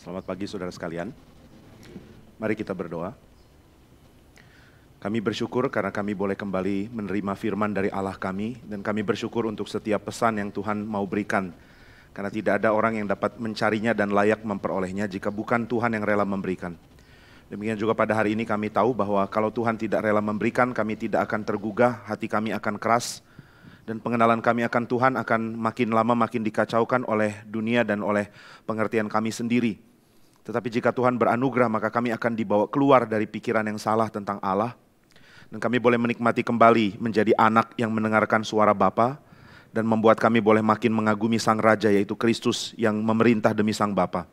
Selamat pagi saudara sekalian. Mari kita berdoa. Kami bersyukur karena kami boleh kembali menerima firman dari Allah kami. Dan kami bersyukur untuk setiap pesan yang Tuhan mau berikan. Karena tidak ada orang yang dapat mencarinya dan layak memperolehnya jika bukan Tuhan yang rela memberikan. Demikian juga pada hari ini kami tahu bahwa kalau Tuhan tidak rela memberikan, kami tidak akan tergugah, hati kami akan keras. Dan pengenalan kami akan Tuhan akan makin lama makin dikacaukan oleh dunia dan oleh pengertian kami sendiri. Tetapi jika Tuhan beranugerah, maka kami akan dibawa keluar dari pikiran yang salah tentang Allah. Dan kami boleh menikmati kembali menjadi anak yang mendengarkan suara Bapa. Dan membuat kami boleh makin mengagumi Sang Raja, yaitu Kristus yang memerintah demi Sang Bapa.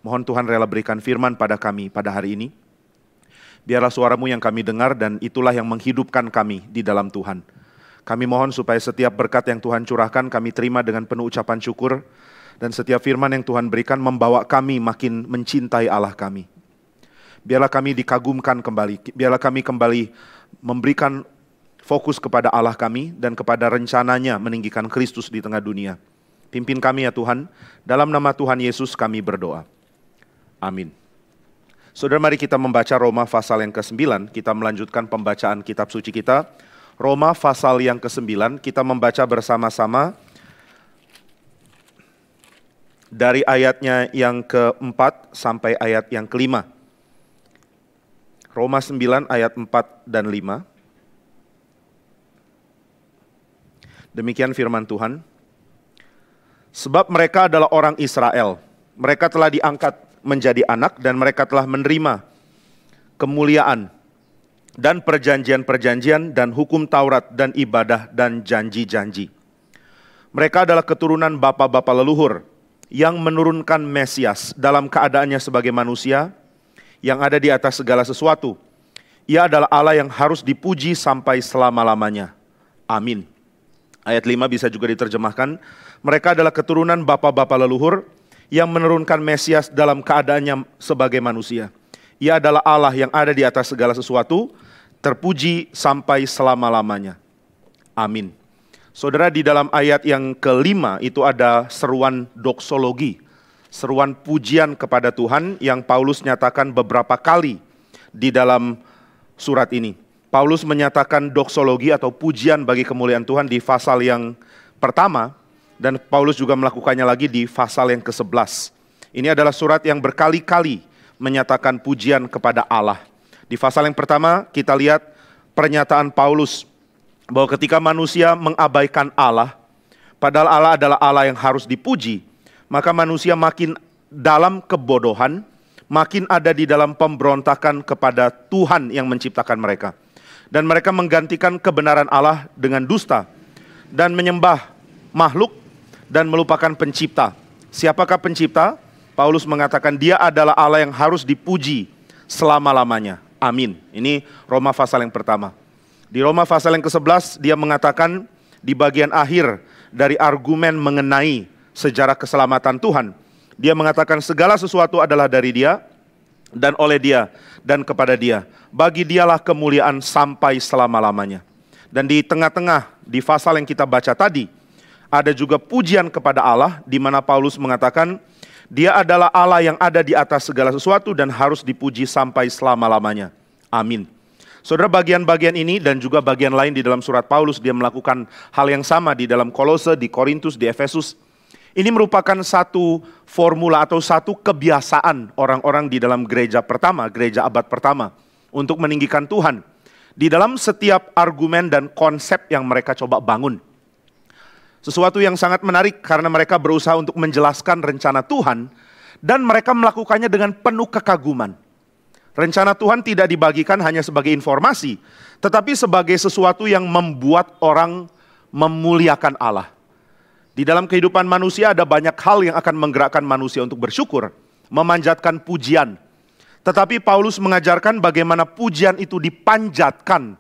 Mohon Tuhan rela berikan firman pada kami pada hari ini. Biarlah suara-Mu yang kami dengar dan itulah yang menghidupkan kami di dalam Tuhan. Kami mohon supaya setiap berkat yang Tuhan curahkan kami terima dengan penuh ucapan syukur. Dan setiap firman yang Tuhan berikan membawa kami makin mencintai Allah kami. Biarlah kami dikagumkan kembali. Biarlah kami kembali memberikan fokus kepada Allah kami dan kepada rencananya meninggikan Kristus di tengah dunia. Pimpin kami ya Tuhan. Dalam nama Tuhan Yesus kami berdoa. Amin. Saudara, mari kita membaca Roma pasal yang ke-9. Kita melanjutkan pembacaan kitab suci kita. Roma pasal yang ke-9 kita membaca bersama-sama dari ayatnya yang ke-4 sampai ayat yang ke-5. Roma 9 ayat 4 dan 5. Demikian firman Tuhan. Sebab mereka adalah orang Israel. Mereka telah diangkat menjadi anak dan mereka telah menerima kemuliaan dan perjanjian-perjanjian dan hukum Taurat dan ibadah dan janji-janji. Mereka adalah keturunan bapa-bapa leluhur yang menurunkan Mesias dalam keadaannya sebagai manusia yang ada di atas segala sesuatu. Ia adalah Allah yang harus dipuji sampai selama-lamanya. Amin. Ayat 5 bisa juga diterjemahkan, mereka adalah keturunan bapa-bapa leluhur yang menurunkan Mesias dalam keadaannya sebagai manusia. Ia adalah Allah yang ada di atas segala sesuatu, terpuji sampai selama-lamanya. Amin. Saudara, di dalam ayat yang ke-5 itu ada seruan doksologi, seruan pujian kepada Tuhan yang Paulus nyatakan beberapa kali di dalam surat ini. Paulus menyatakan doksologi atau pujian bagi kemuliaan Tuhan di pasal yang pertama, dan Paulus juga melakukannya lagi di pasal yang ke-11. Ini adalah surat yang berkali-kali menyatakan pujian kepada Allah. Di pasal yang pertama kita lihat pernyataan Paulus bahwa ketika manusia mengabaikan Allah, padahal Allah adalah Allah yang harus dipuji, maka manusia makin dalam kebodohan, makin ada di dalam pemberontakan kepada Tuhan yang menciptakan mereka. Dan mereka menggantikan kebenaran Allah dengan dusta, dan menyembah makhluk, dan melupakan pencipta. Siapakah pencipta? Paulus mengatakan dia adalah Allah yang harus dipuji selama-lamanya. Amin. Ini Roma pasal yang pertama. Di Roma pasal yang ke-11 dia mengatakan di bagian akhir dari argumen mengenai sejarah keselamatan Tuhan. Dia mengatakan segala sesuatu adalah dari Dia dan oleh Dia dan kepada Dia. Bagi Dialah kemuliaan sampai selama-lamanya. Dan di tengah-tengah di pasal yang kita baca tadi ada juga pujian kepada Allah di mana Paulus mengatakan Dia adalah Allah yang ada di atas segala sesuatu dan harus dipuji sampai selama-lamanya. Amin. Saudara, bagian-bagian ini dan juga bagian lain di dalam surat Paulus, dia melakukan hal yang sama di dalam Kolose, di Korintus, di Efesus. Ini merupakan satu formula atau satu kebiasaan orang-orang di dalam gereja pertama, gereja abad pertama, untuk meninggikan Tuhan. Di dalam setiap argumen dan konsep yang mereka coba bangun. Sesuatu yang sangat menarik karena mereka berusaha untuk menjelaskan rencana Tuhan dan mereka melakukannya dengan penuh kekaguman. Rencana Tuhan tidak dibagikan hanya sebagai informasi, tetapi sebagai sesuatu yang membuat orang memuliakan Allah. Di dalam kehidupan manusia ada banyak hal yang akan menggerakkan manusia untuk bersyukur, memanjatkan pujian. Tetapi Paulus mengajarkan bagaimana pujian itu dipanjatkan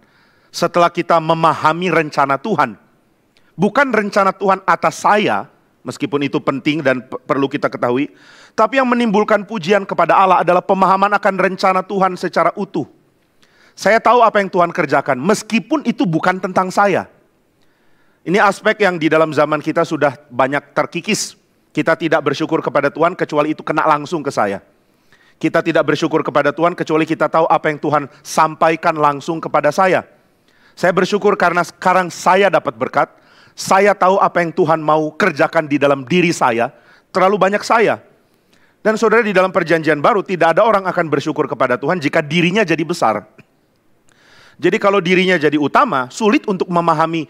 setelah kita memahami rencana Tuhan. Bukan rencana Tuhan atas saya, meskipun itu penting dan perlu kita ketahui. Tapi yang menimbulkan pujian kepada Allah adalah pemahaman akan rencana Tuhan secara utuh. Saya tahu apa yang Tuhan kerjakan, meskipun itu bukan tentang saya. Ini aspek yang di dalam zaman kita sudah banyak terkikis. Kita tidak bersyukur kepada Tuhan kecuali itu kena langsung ke saya. Kita tidak bersyukur kepada Tuhan kecuali kita tahu apa yang Tuhan sampaikan langsung kepada saya. Saya bersyukur karena sekarang saya dapat berkat. Saya tahu apa yang Tuhan mau kerjakan di dalam diri saya. Terlalu banyak saya. Dan saudara, di dalam perjanjian baru tidak ada orang akan bersyukur kepada Tuhan jika dirinya jadi besar. Jadi kalau dirinya jadi utama, sulit untuk memahami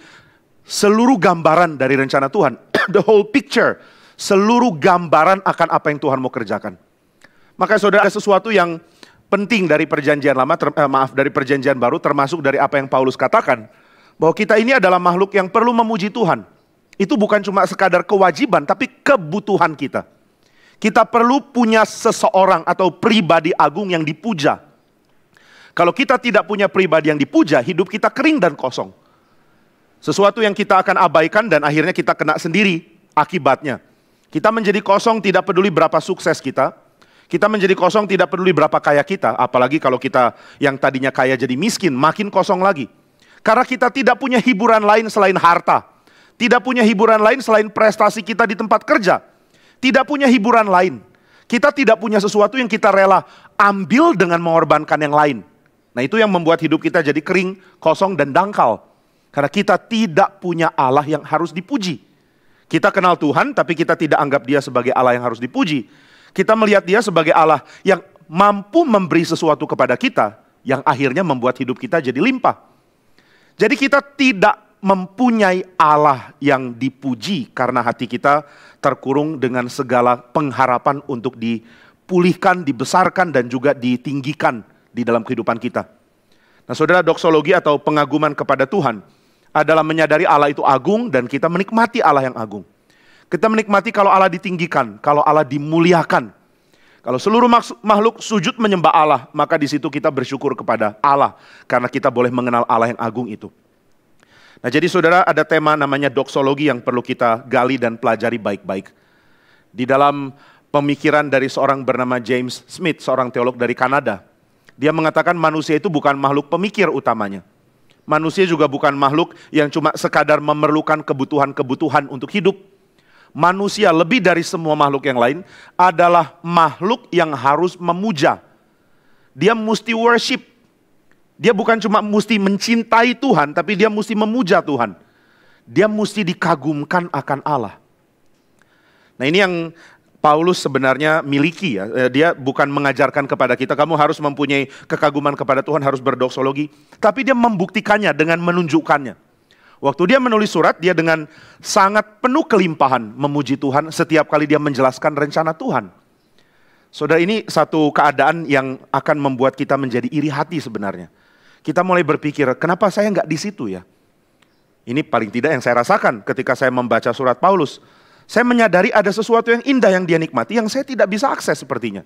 seluruh gambaran dari rencana Tuhan. The whole picture. Seluruh gambaran akan apa yang Tuhan mau kerjakan. Maka saudara, ada sesuatu yang penting dari perjanjian lama, dari perjanjian baru, termasuk dari apa yang Paulus katakan, bahwa kita ini adalah makhluk yang perlu memuji Tuhan. Itu bukan cuma sekadar kewajiban, tapi kebutuhan kita. Kita perlu punya seseorang atau pribadi agung yang dipuja. Kalau kita tidak punya pribadi yang dipuja, hidup kita kering dan kosong. Sesuatu yang kita akan abaikan dan akhirnya kita kena sendiri akibatnya. Kita menjadi kosong, tidak peduli berapa sukses kita. Kita menjadi kosong, tidak peduli berapa kaya kita. Apalagi kalau kita yang tadinya kaya jadi miskin, makin kosong lagi. Karena kita tidak punya hiburan lain selain harta. Tidak punya hiburan lain selain prestasi kita di tempat kerja. Tidak punya hiburan lain. Kita tidak punya sesuatu yang kita rela ambil dengan mengorbankan yang lain. Nah, itu yang membuat hidup kita jadi kering, kosong, dan dangkal. Karena kita tidak punya Allah yang harus dipuji. Kita kenal Tuhan, tapi kita tidak anggap Dia sebagai Allah yang harus dipuji. Kita melihat Dia sebagai Allah yang mampu memberi sesuatu kepada kita, yang akhirnya membuat hidup kita jadi limpah. Jadi kita tidak mempunyai Allah yang dipuji karena hati kita terkurung dengan segala pengharapan untuk dipulihkan, dibesarkan, dan juga ditinggikan di dalam kehidupan kita. Nah saudara, doksologi atau pengaguman kepada Tuhan adalah menyadari Allah itu agung dan kita menikmati Allah yang agung. Kita menikmati kalau Allah ditinggikan, kalau Allah dimuliakan. Kalau seluruh makhluk sujud menyembah Allah, maka di situ kita bersyukur kepada Allah karena kita boleh mengenal Allah yang agung itu. Nah, jadi saudara, ada tema namanya doksologi yang perlu kita gali dan pelajari baik-baik. Di dalam pemikiran dari seorang bernama James Smith, seorang teolog dari Kanada, dia mengatakan manusia itu bukan makhluk pemikir utamanya. Manusia juga bukan makhluk yang cuma sekadar memerlukan kebutuhan-kebutuhan untuk hidup. Manusia lebih dari semua makhluk yang lain adalah makhluk yang harus memuja. Dia mesti worship. Dia bukan cuma mesti mencintai Tuhan, tapi dia mesti memuja Tuhan. Dia mesti dikagumkan akan Allah. Nah, ini yang Paulus sebenarnya miliki ya. Dia bukan mengajarkan kepada kita, kamu harus mempunyai kekaguman kepada Tuhan, harus berdoksologi. Tapi dia membuktikannya dengan menunjukkannya. Waktu dia menulis surat, dia dengan sangat penuh kelimpahan memuji Tuhan setiap kali dia menjelaskan rencana Tuhan. Saudara, ini satu keadaan yang akan membuat kita menjadi iri hati sebenarnya. Kita mulai berpikir, kenapa saya nggak di situ ya? Ini paling tidak yang saya rasakan ketika saya membaca surat Paulus. Saya menyadari ada sesuatu yang indah yang dia nikmati, yang saya tidak bisa akses sepertinya.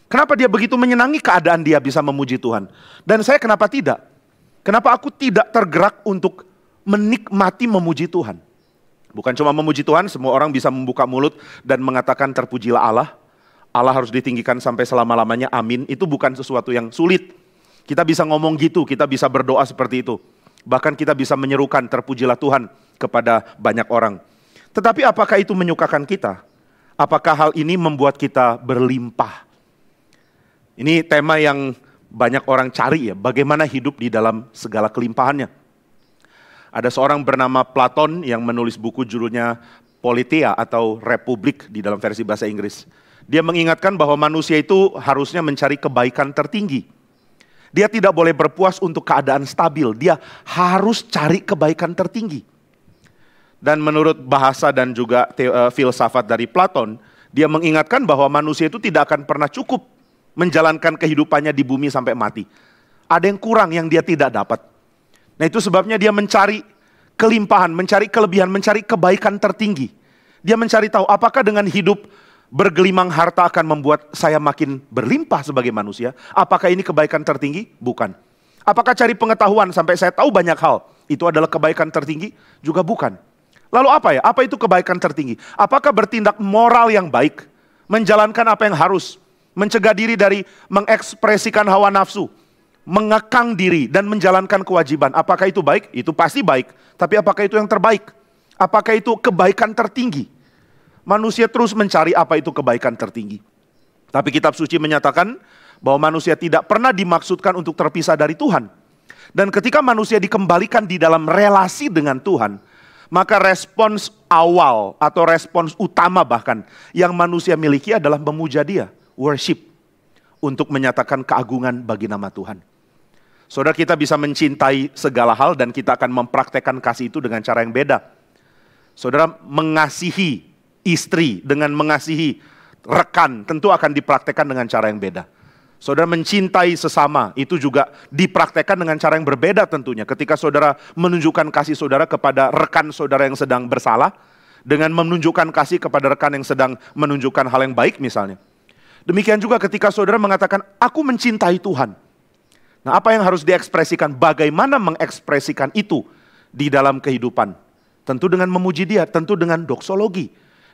Kenapa dia begitu menyenangi keadaan dia bisa memuji Tuhan? Dan saya kenapa tidak? Kenapa aku tidak tergerak untuk menikmati memuji Tuhan? Bukan cuma memuji Tuhan, semua orang bisa membuka mulut dan mengatakan terpujilah Allah. Allah harus ditinggikan sampai selama-lamanya, amin. Itu bukan sesuatu yang sulit. Kita bisa ngomong gitu, kita bisa berdoa seperti itu. Bahkan kita bisa menyerukan terpujilah Tuhan kepada banyak orang. Tetapi apakah itu menyukakan kita? Apakah hal ini membuat kita berlimpah? Ini tema yang banyak orang cari ya, bagaimana hidup di dalam segala kelimpahannya. Ada seorang bernama Platon yang menulis buku judulnya Politeia atau Republik di dalam versi bahasa Inggris. Dia mengingatkan bahwa manusia itu harusnya mencari kebaikan tertinggi. Dia tidak boleh berpuas untuk keadaan stabil, dia harus cari kebaikan tertinggi. Dan menurut bahasa dan juga filsafat dari Platon, dia mengingatkan bahwa manusia itu tidak akan pernah cukup menjalankan kehidupannya di bumi sampai mati. Ada yang kurang yang dia tidak dapat. Nah, itu sebabnya dia mencari kelimpahan, mencari kelebihan, mencari kebaikan tertinggi. Dia mencari tahu apakah dengan hidup bergelimang harta akan membuat saya makin berlimpah sebagai manusia. Apakah ini kebaikan tertinggi? Bukan. Apakah cari pengetahuan sampai saya tahu banyak hal, itu adalah kebaikan tertinggi? Juga bukan. Lalu apa ya? Apa itu kebaikan tertinggi? Apakah bertindak moral yang baik? Menjalankan apa yang harus? Mencegah diri dari mengekspresikan hawa nafsu? Mengekang diri dan menjalankan kewajiban. Apakah itu baik? Itu pasti baik. Tapi apakah itu yang terbaik? Apakah itu kebaikan tertinggi? Manusia terus mencari apa itu kebaikan tertinggi. Tapi kitab suci menyatakan bahwa manusia tidak pernah dimaksudkan untuk terpisah dari Tuhan. Dan ketika manusia dikembalikan di dalam relasi dengan Tuhan, maka respons awal atau respons utama bahkan yang manusia miliki adalah memuja Dia, worship, untuk menyatakan keagungan bagi nama Tuhan. Saudara, kita bisa mencintai segala hal dan kita akan mempraktekkan kasih itu dengan cara yang beda. Saudara, mengasihi istri dengan mengasihi rekan tentu akan dipraktekkan dengan cara yang beda. Saudara, mencintai sesama itu juga dipraktekkan dengan cara yang berbeda tentunya. Ketika saudara menunjukkan kasih saudara kepada rekan saudara yang sedang bersalah, dengan menunjukkan kasih kepada rekan yang sedang menunjukkan hal yang baik misalnya. Demikian juga ketika saudara mengatakan, aku mencintai Tuhan. Nah, apa yang harus diekspresikan? Bagaimana mengekspresikan itu di dalam kehidupan? Tentu dengan memuji Dia, tentu dengan doksologi.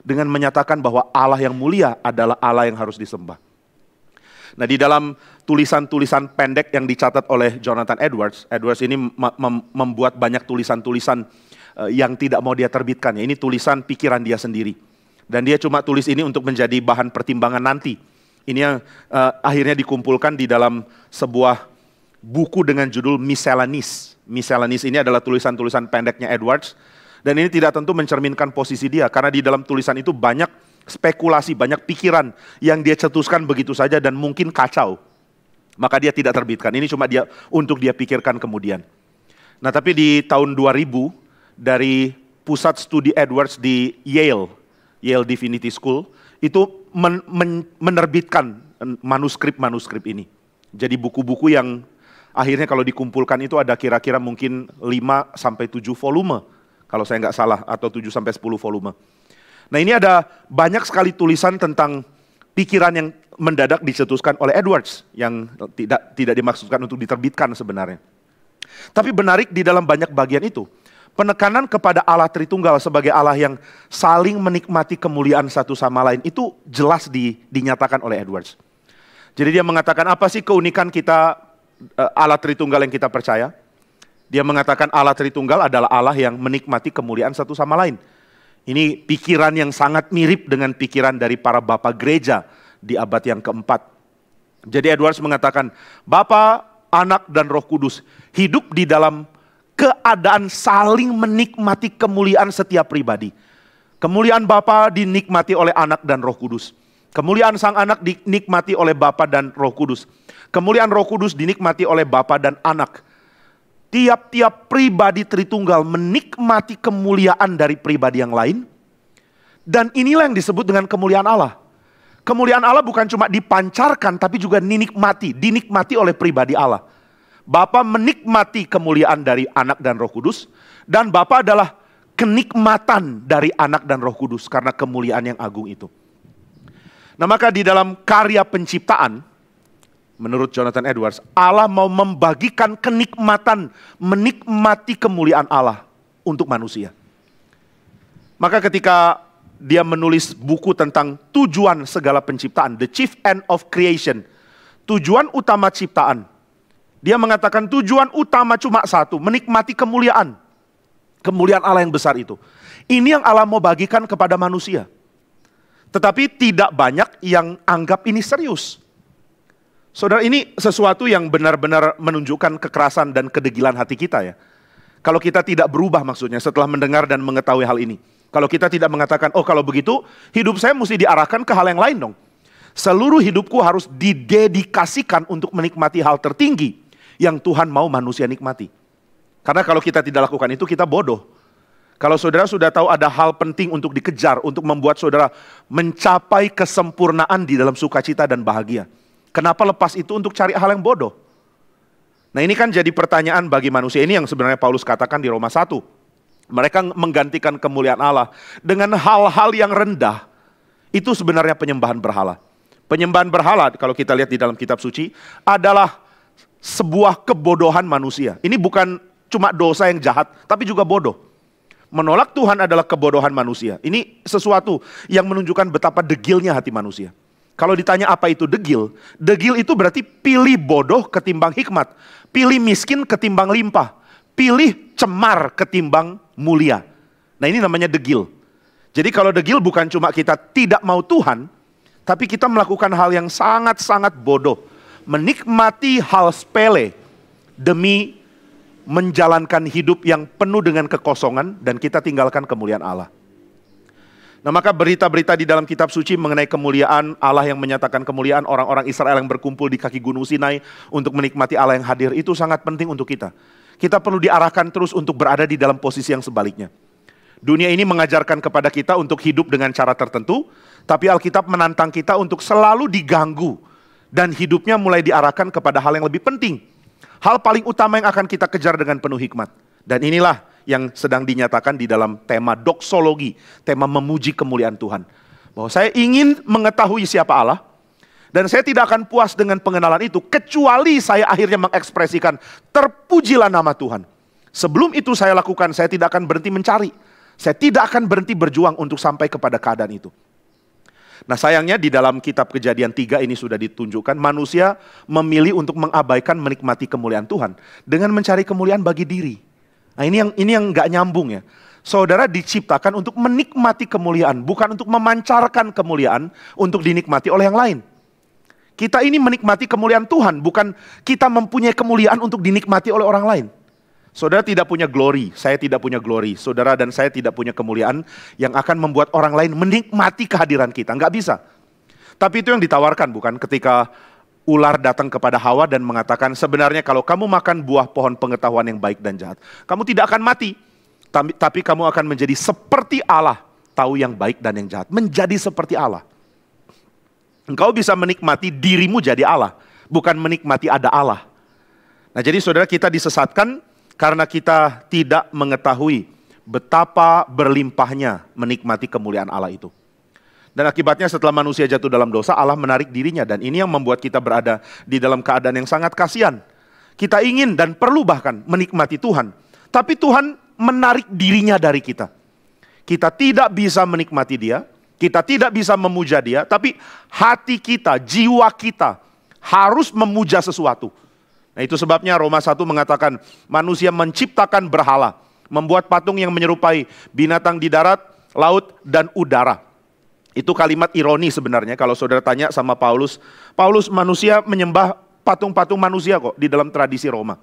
Dengan menyatakan bahwa Allah yang mulia adalah Allah yang harus disembah. Nah, di dalam tulisan-tulisan pendek yang dicatat oleh Jonathan Edwards, Edwards ini membuat banyak tulisan-tulisan yang tidak mau dia terbitkan. Ini tulisan pikiran dia sendiri. Dan dia cuma tulis ini untuk menjadi bahan pertimbangan nanti. Ini yang akhirnya dikumpulkan di dalam sebuah buku dengan judul Miscellaneous. Miscellaneous ini adalah tulisan-tulisan pendeknya Edwards. Dan ini tidak tentu mencerminkan posisi dia. Karena di dalam tulisan itu banyak spekulasi, banyak pikiran yang dia cetuskan begitu saja dan mungkin kacau. Maka dia tidak terbitkan. Ini cuma dia untuk dia pikirkan kemudian. Nah, tapi di tahun 2000 dari Pusat Studi Edwards di Yale Divinity School, itu menerbitkan manuskrip-manuskrip ini. Jadi buku-buku yang akhirnya kalau dikumpulkan itu ada kira-kira mungkin 5-7 volume. Kalau saya nggak salah, atau 7-10 volume. Nah, ini ada banyak sekali tulisan tentang pikiran yang mendadak dicetuskan oleh Edwards. Yang tidak dimaksudkan untuk diterbitkan sebenarnya. Tapi menarik di dalam banyak bagian itu. Penekanan kepada Allah Tritunggal sebagai Allah yang saling menikmati kemuliaan satu sama lain. Itu jelas dinyatakan oleh Edwards. Jadi dia mengatakan apa sih keunikan kita Allah Tritunggal yang kita percaya? Dia mengatakan Allah Tritunggal adalah Allah yang menikmati kemuliaan satu sama lain. Ini pikiran yang sangat mirip dengan pikiran dari para bapa gereja di abad yang keempat. Jadi Edwards mengatakan, Bapa, Anak, dan Roh Kudus hidup di dalam keadaan saling menikmati kemuliaan setiap pribadi. Kemuliaan Bapa dinikmati oleh Anak dan Roh Kudus. Kemuliaan Sang Anak dinikmati oleh Bapa dan Roh Kudus. Kemuliaan Roh Kudus dinikmati oleh Bapa dan Anak. Tiap-tiap pribadi Tritunggal menikmati kemuliaan dari pribadi yang lain. Dan inilah yang disebut dengan kemuliaan Allah. Kemuliaan Allah bukan cuma dipancarkan, tapi juga dinikmati oleh pribadi Allah. Bapa menikmati kemuliaan dari Anak dan Roh Kudus. Dan Bapa adalah kenikmatan dari Anak dan Roh Kudus karena kemuliaan yang agung itu. Nah, maka di dalam karya penciptaan, menurut Jonathan Edwards, Allah mau membagikan kenikmatan, menikmati kemuliaan Allah untuk manusia. Maka ketika dia menulis buku tentang tujuan segala penciptaan, The Chief End of Creation, tujuan utama ciptaan, dia mengatakan tujuan utama cuma satu, menikmati kemuliaan. Kemuliaan Allah yang besar itu. Ini yang Allah mau bagikan kepada manusia. Tetapi tidak banyak yang anggap ini serius. Saudara, ini sesuatu yang benar-benar menunjukkan kekerasan dan kedegilan hati kita ya. Kalau kita tidak berubah maksudnya setelah mendengar dan mengetahui hal ini. Kalau kita tidak mengatakan, oh kalau begitu hidup saya mesti diarahkan ke hal yang lain dong. Seluruh hidupku harus didedikasikan untuk menikmati hal tertinggi yang Tuhan mau manusia nikmati. Karena kalau kita tidak lakukan itu kita bodoh. Kalau saudara sudah tahu ada hal penting untuk dikejar, untuk membuat saudara mencapai kesempurnaan di dalam sukacita dan bahagia. Kenapa lepas itu untuk cari hal yang bodoh? Nah, ini kan jadi pertanyaan bagi manusia. Ini yang sebenarnya Paulus katakan di Roma 1. Mereka menggantikan kemuliaan Allah dengan hal-hal yang rendah. Itu sebenarnya penyembahan berhala. Penyembahan berhala, kalau kita lihat di dalam kitab suci, adalah sebuah kebodohan manusia. Ini bukan cuma dosa yang jahat, tapi juga bodoh. Menolak Tuhan adalah kebodohan manusia. Ini sesuatu yang menunjukkan betapa degilnya hati manusia. Kalau ditanya apa itu degil, degil itu berarti pilih bodoh ketimbang hikmat, pilih miskin ketimbang limpah, pilih cemar ketimbang mulia. Nah, ini namanya degil. Jadi kalau degil bukan cuma kita tidak mau Tuhan, tapi kita melakukan hal yang sangat-sangat bodoh. Menikmati hal sepele demi menjalankan hidup yang penuh dengan kekosongan dan kita tinggalkan kemuliaan Allah. Nah, maka berita-berita di dalam kitab suci mengenai kemuliaan Allah yang menyatakan kemuliaan orang-orang Israel yang berkumpul di kaki Gunung Sinai untuk menikmati Allah yang hadir itu sangat penting untuk kita. Kita perlu diarahkan terus untuk berada di dalam posisi yang sebaliknya. Dunia ini mengajarkan kepada kita untuk hidup dengan cara tertentu, tapi Alkitab menantang kita untuk selalu diganggu dan hidupnya mulai diarahkan kepada hal yang lebih penting. Hal paling utama yang akan kita kejar dengan penuh hikmat. Dan inilah yang sedang dinyatakan di dalam tema doksologi, tema memuji kemuliaan Tuhan. Bahwa saya ingin mengetahui siapa Allah, dan saya tidak akan puas dengan pengenalan itu, kecuali saya akhirnya mengekspresikan, terpujilah nama Tuhan. Sebelum itu saya lakukan, saya tidak akan berhenti mencari. Saya tidak akan berhenti berjuang untuk sampai kepada keadaan itu. Nah, sayangnya di dalam kitab Kejadian 3 ini sudah ditunjukkan, manusia memilih untuk mengabaikan menikmati kemuliaan Tuhan dengan mencari kemuliaan bagi diri. Nah, ini yang nggak nyambung ya. Saudara diciptakan untuk menikmati kemuliaan, bukan untuk memancarkan kemuliaan untuk dinikmati oleh yang lain. Kita ini menikmati kemuliaan Tuhan, bukan kita mempunyai kemuliaan untuk dinikmati oleh orang lain. Saudara tidak punya glory, saya tidak punya glory. Saudara dan saya tidak punya kemuliaan yang akan membuat orang lain menikmati kehadiran kita. Nggak bisa. Tapi itu yang ditawarkan, bukan? Ketika ular datang kepada Hawa dan mengatakan, sebenarnya kalau kamu makan buah pohon pengetahuan yang baik dan jahat, kamu tidak akan mati. Tapi kamu akan menjadi seperti Allah, tahu yang baik dan yang jahat. Menjadi seperti Allah. Engkau bisa menikmati dirimu jadi Allah, bukan menikmati ada Allah. Nah, jadi saudara, kita disesatkan karena kita tidak mengetahui betapa berlimpahnya menikmati kemuliaan Allah itu. Dan akibatnya setelah manusia jatuh dalam dosa, Allah menarik dirinya. Dan ini yang membuat kita berada di dalam keadaan yang sangat kasihan. Kita ingin dan perlu bahkan menikmati Tuhan. Tapi Tuhan menarik dirinya dari kita. Kita tidak bisa menikmati Dia. Kita tidak bisa memuja Dia. Tapi hati kita, jiwa kita harus memuja sesuatu. Nah, itu sebabnya Roma 1 mengatakan manusia menciptakan berhala. Membuat patung yang menyerupai binatang di darat, laut, dan udara. Itu kalimat ironi sebenarnya kalau saudara tanya sama Paulus. Paulus, manusia menyembah patung-patung manusia kok di dalam tradisi Roma.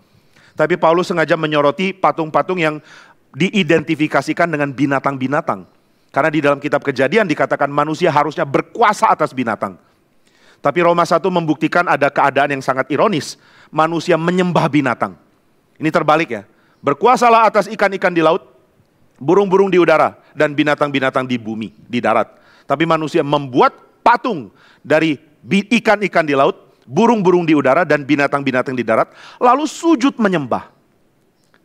Tapi Paulus sengaja menyoroti patung-patung yang diidentifikasikan dengan binatang-binatang. Karena di dalam kitab Kejadian dikatakan manusia harusnya berkuasa atas binatang. Tapi Roma 1 membuktikan ada keadaan yang sangat ironis. Manusia menyembah binatang. Ini terbalik ya. Berkuasalah atas ikan-ikan di laut, burung-burung di udara, dan binatang-binatang di bumi, di darat. Tapi manusia membuat patung dari ikan-ikan di laut, burung-burung di udara, dan binatang-binatang di darat, lalu sujud menyembah.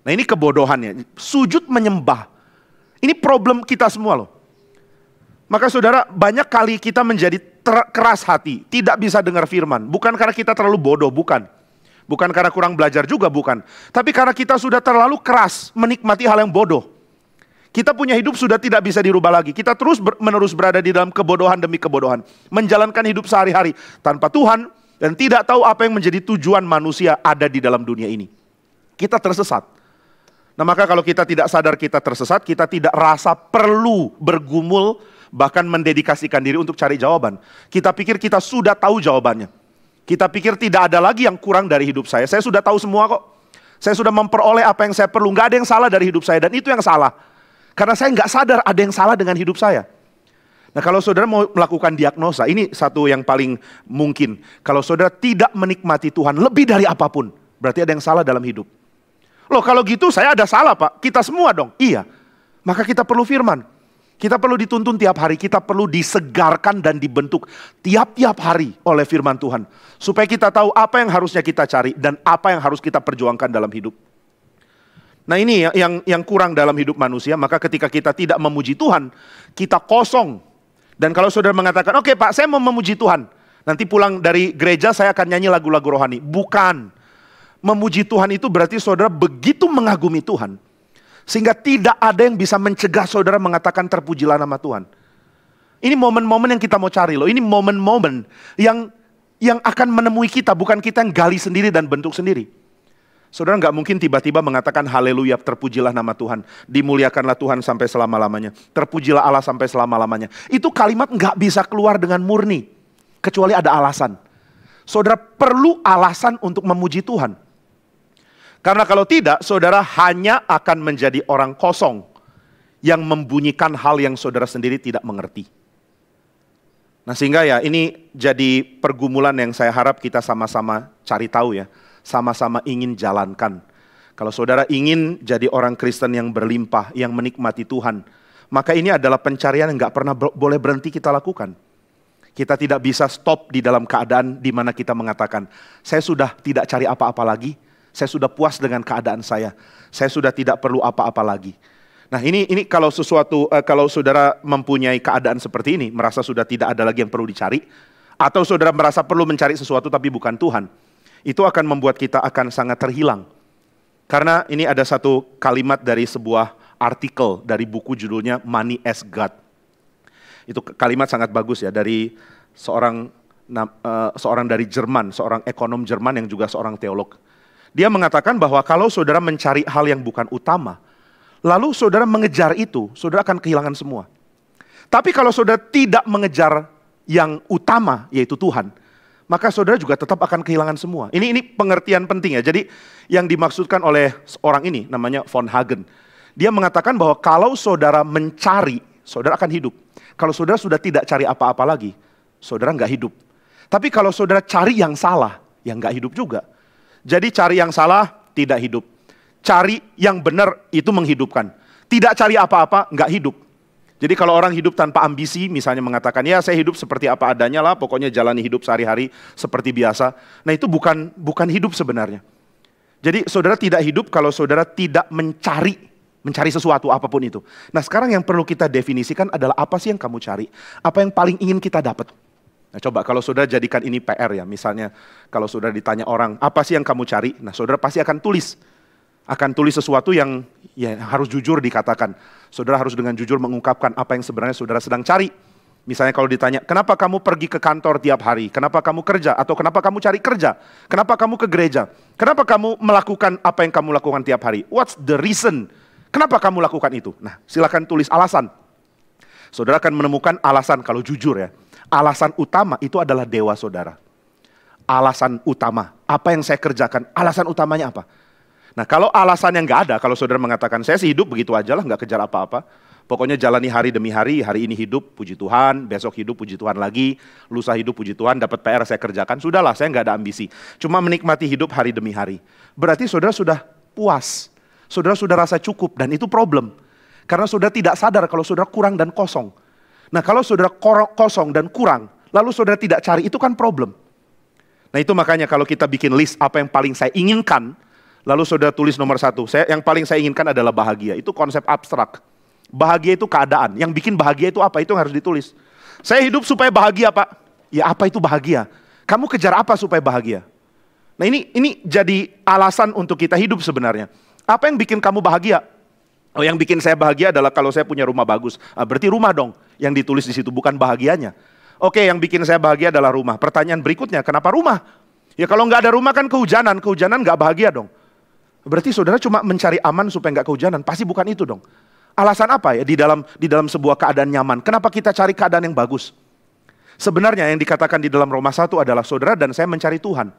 Nah, ini kebodohannya, sujud menyembah. Ini problem kita semua loh. Maka saudara, banyak kali kita menjadi keras hati, tidak bisa dengar firman. Bukan karena kita terlalu bodoh, bukan. Bukan karena kurang belajar juga, bukan. Tapi karena kita sudah terlalu keras menikmati hal yang bodoh. Kita punya hidup sudah tidak bisa dirubah lagi. Kita terus menerus berada di dalam kebodohan demi kebodohan. Menjalankan hidup sehari-hari tanpa Tuhan. Dan tidak tahu apa yang menjadi tujuan manusia ada di dalam dunia ini. Kita tersesat. Nah, maka kalau kita tidak sadar kita tersesat, kita tidak rasa perlu bergumul, bahkan mendedikasikan diri untuk cari jawaban. Kita pikir kita sudah tahu jawabannya. Kita pikir tidak ada lagi yang kurang dari hidup saya. Saya sudah tahu semua kok. Saya sudah memperoleh apa yang saya perlu. Nggak ada yang salah dari hidup saya. Dan itu yang salah. Karena saya nggak sadar ada yang salah dengan hidup saya. Nah, kalau saudara mau melakukan diagnosa, ini satu yang paling mungkin. Kalau saudara tidak menikmati Tuhan lebih dari apapun, berarti ada yang salah dalam hidup. Loh, kalau gitu saya ada salah Pak, kita semua dong. Iya, maka kita perlu firman. Kita perlu dituntun tiap hari, kita perlu disegarkan dan dibentuk tiap-tiap hari oleh firman Tuhan. Supaya kita tahu apa yang harusnya kita cari dan apa yang harus kita perjuangkan dalam hidup. Nah, ini yang kurang dalam hidup manusia. Maka ketika kita tidak memuji Tuhan, kita kosong. Dan kalau saudara mengatakan, oke Pak, saya mau memuji Tuhan. Nanti pulang dari gereja saya akan nyanyi lagu-lagu rohani. Bukan. Memuji Tuhan itu berarti saudara begitu mengagumi Tuhan. Sehingga tidak ada yang bisa mencegah saudara mengatakan terpujilah nama Tuhan. Ini momen-momen yang kita mau cari loh. Ini momen-momen yang akan menemui kita. Bukan kita yang gali sendiri dan bentuk sendiri. Saudara nggak mungkin tiba-tiba mengatakan haleluya, terpujilah nama Tuhan, dimuliakanlah Tuhan sampai selama-lamanya, terpujilah Allah sampai selama-lamanya. Itu kalimat nggak bisa keluar dengan murni, kecuali ada alasan. Saudara perlu alasan untuk memuji Tuhan. Karena kalau tidak, saudara hanya akan menjadi orang kosong yang membunyikan hal yang saudara sendiri tidak mengerti. Nah sehingga ya ini jadi pergumulan yang saya harap kita sama-sama cari tahu ya. Sama-sama ingin jalankan. Kalau saudara ingin jadi orang Kristen yang berlimpah, yang menikmati Tuhan, maka ini adalah pencarian yang gak pernah boleh berhenti kita lakukan. Kita tidak bisa stop di dalam keadaan di mana kita mengatakan, saya sudah tidak cari apa-apa lagi, saya sudah puas dengan keadaan saya sudah tidak perlu apa-apa lagi. Nah ini kalau kalau saudara mempunyai keadaan seperti ini, merasa sudah tidak ada lagi yang perlu dicari, atau saudara merasa perlu mencari sesuatu tapi bukan Tuhan, itu akan membuat kita akan sangat terhilang. Karena ini ada satu kalimat dari sebuah artikel dari buku judulnya Money as God. Itu kalimat sangat bagus ya, dari seorang dari Jerman, seorang ekonom Jerman yang juga seorang teolog. Dia mengatakan bahwa kalau saudara mencari hal yang bukan utama, lalu saudara mengejar itu, saudara akan kehilangan semua. Tapi kalau saudara tidak mengejar yang utama, yaitu Tuhan, maka saudara juga tetap akan kehilangan semua. Ini pengertian penting ya. Jadi yang dimaksudkan oleh orang ini namanya Von Hagen. Dia mengatakan bahwa kalau saudara mencari, saudara akan hidup. Kalau saudara sudah tidak cari apa-apa lagi, saudara nggak hidup. Tapi kalau saudara cari yang salah, ya nggak hidup juga. Jadi cari yang salah, tidak hidup. Cari yang benar, itu menghidupkan. Tidak cari apa-apa, nggak hidup. Jadi kalau orang hidup tanpa ambisi, misalnya mengatakan, ya saya hidup seperti apa adanya lah, pokoknya jalani hidup sehari-hari seperti biasa. Nah itu bukan hidup sebenarnya. Jadi saudara tidak hidup kalau saudara tidak mencari sesuatu apapun itu. Nah sekarang yang perlu kita definisikan adalah apa sih yang kamu cari? Apa yang paling ingin kita dapat? Nah coba kalau saudara jadikan ini PR ya, misalnya kalau saudara ditanya orang, apa sih yang kamu cari? Nah saudara pasti akan tulis sesuatu yang ya harus jujur dikatakan. Saudara harus dengan jujur mengungkapkan apa yang sebenarnya saudara sedang cari. Misalnya kalau ditanya, kenapa kamu pergi ke kantor tiap hari? Kenapa kamu kerja? Atau kenapa kamu cari kerja? Kenapa kamu ke gereja? Kenapa kamu melakukan apa yang kamu lakukan tiap hari? What's the reason? Kenapa kamu lakukan itu? Nah, silakan tulis alasan. Saudara akan menemukan alasan kalau jujur ya. Alasan utama itu adalah dewa saudara. Alasan utama, apa yang saya kerjakan, alasan utamanya apa? Nah kalau alasan yang nggak ada, kalau saudara mengatakan saya sih hidup begitu aja lah, nggak kejar apa-apa. Pokoknya jalani hari demi hari ini hidup, puji Tuhan, besok hidup, puji Tuhan lagi, lusa hidup, puji Tuhan, dapat PR saya kerjakan, sudahlah saya nggak ada ambisi. Cuma menikmati hidup hari demi hari. Berarti saudara sudah puas, saudara sudah rasa cukup dan itu problem. Karena saudara tidak sadar kalau saudara kurang dan kosong. Nah kalau saudara kosong dan kurang, lalu saudara tidak cari, itu kan problem. Nah itu makanya kalau kita bikin list apa yang paling saya inginkan, lalu saudara tulis nomor 1, yang paling saya inginkan adalah bahagia. Itu konsep abstrak. Bahagia itu keadaan. Yang bikin bahagia itu apa? Itu yang harus ditulis. Saya hidup supaya bahagia Pak. Ya apa itu bahagia? Kamu kejar apa supaya bahagia? Nah ini jadi alasan untuk kita hidup sebenarnya. Apa yang bikin kamu bahagia? Oh yang bikin saya bahagia adalah kalau saya punya rumah bagus. Berarti rumah dong yang ditulis di situ, bukan bahagianya. Oke yang bikin saya bahagia adalah rumah. Pertanyaan berikutnya, kenapa rumah? Ya kalau nggak ada rumah kan kehujanan nggak bahagia dong. Berarti saudara cuma mencari aman supaya nggak kehujanan. Pasti bukan itu dong. Alasan apa ya di dalam sebuah keadaan nyaman? Kenapa kita cari keadaan yang bagus? Sebenarnya yang dikatakan di dalam Roma 1 adalah saudara dan saya mencari Tuhan.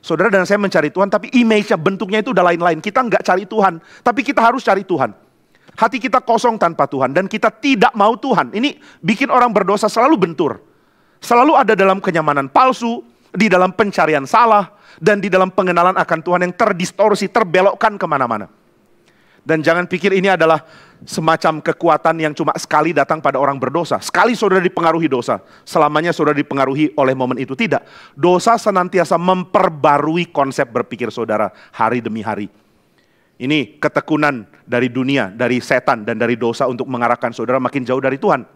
Saudara dan saya mencari Tuhan, tapi image-nya, bentuknya itu udah lain-lain. Kita nggak cari Tuhan, tapi kita harus cari Tuhan. Hati kita kosong tanpa Tuhan dan kita tidak mau Tuhan. Ini bikin orang berdosa selalu bentur. Selalu ada dalam kenyamanan palsu, di dalam pencarian salah, dan di dalam pengenalan akan Tuhan yang terdistorsi, terbelokkan kemana-mana. Dan jangan pikir ini adalah semacam kekuatan yang cuma sekali datang pada orang berdosa. Sekali saudara dipengaruhi dosa, selamanya saudara dipengaruhi oleh momen itu. Tidak. Dosa senantiasa memperbarui konsep berpikir saudara hari demi hari. Ini ketekunan dari dunia, dari setan, dan dari dosa untuk mengarahkan saudara makin jauh dari Tuhan.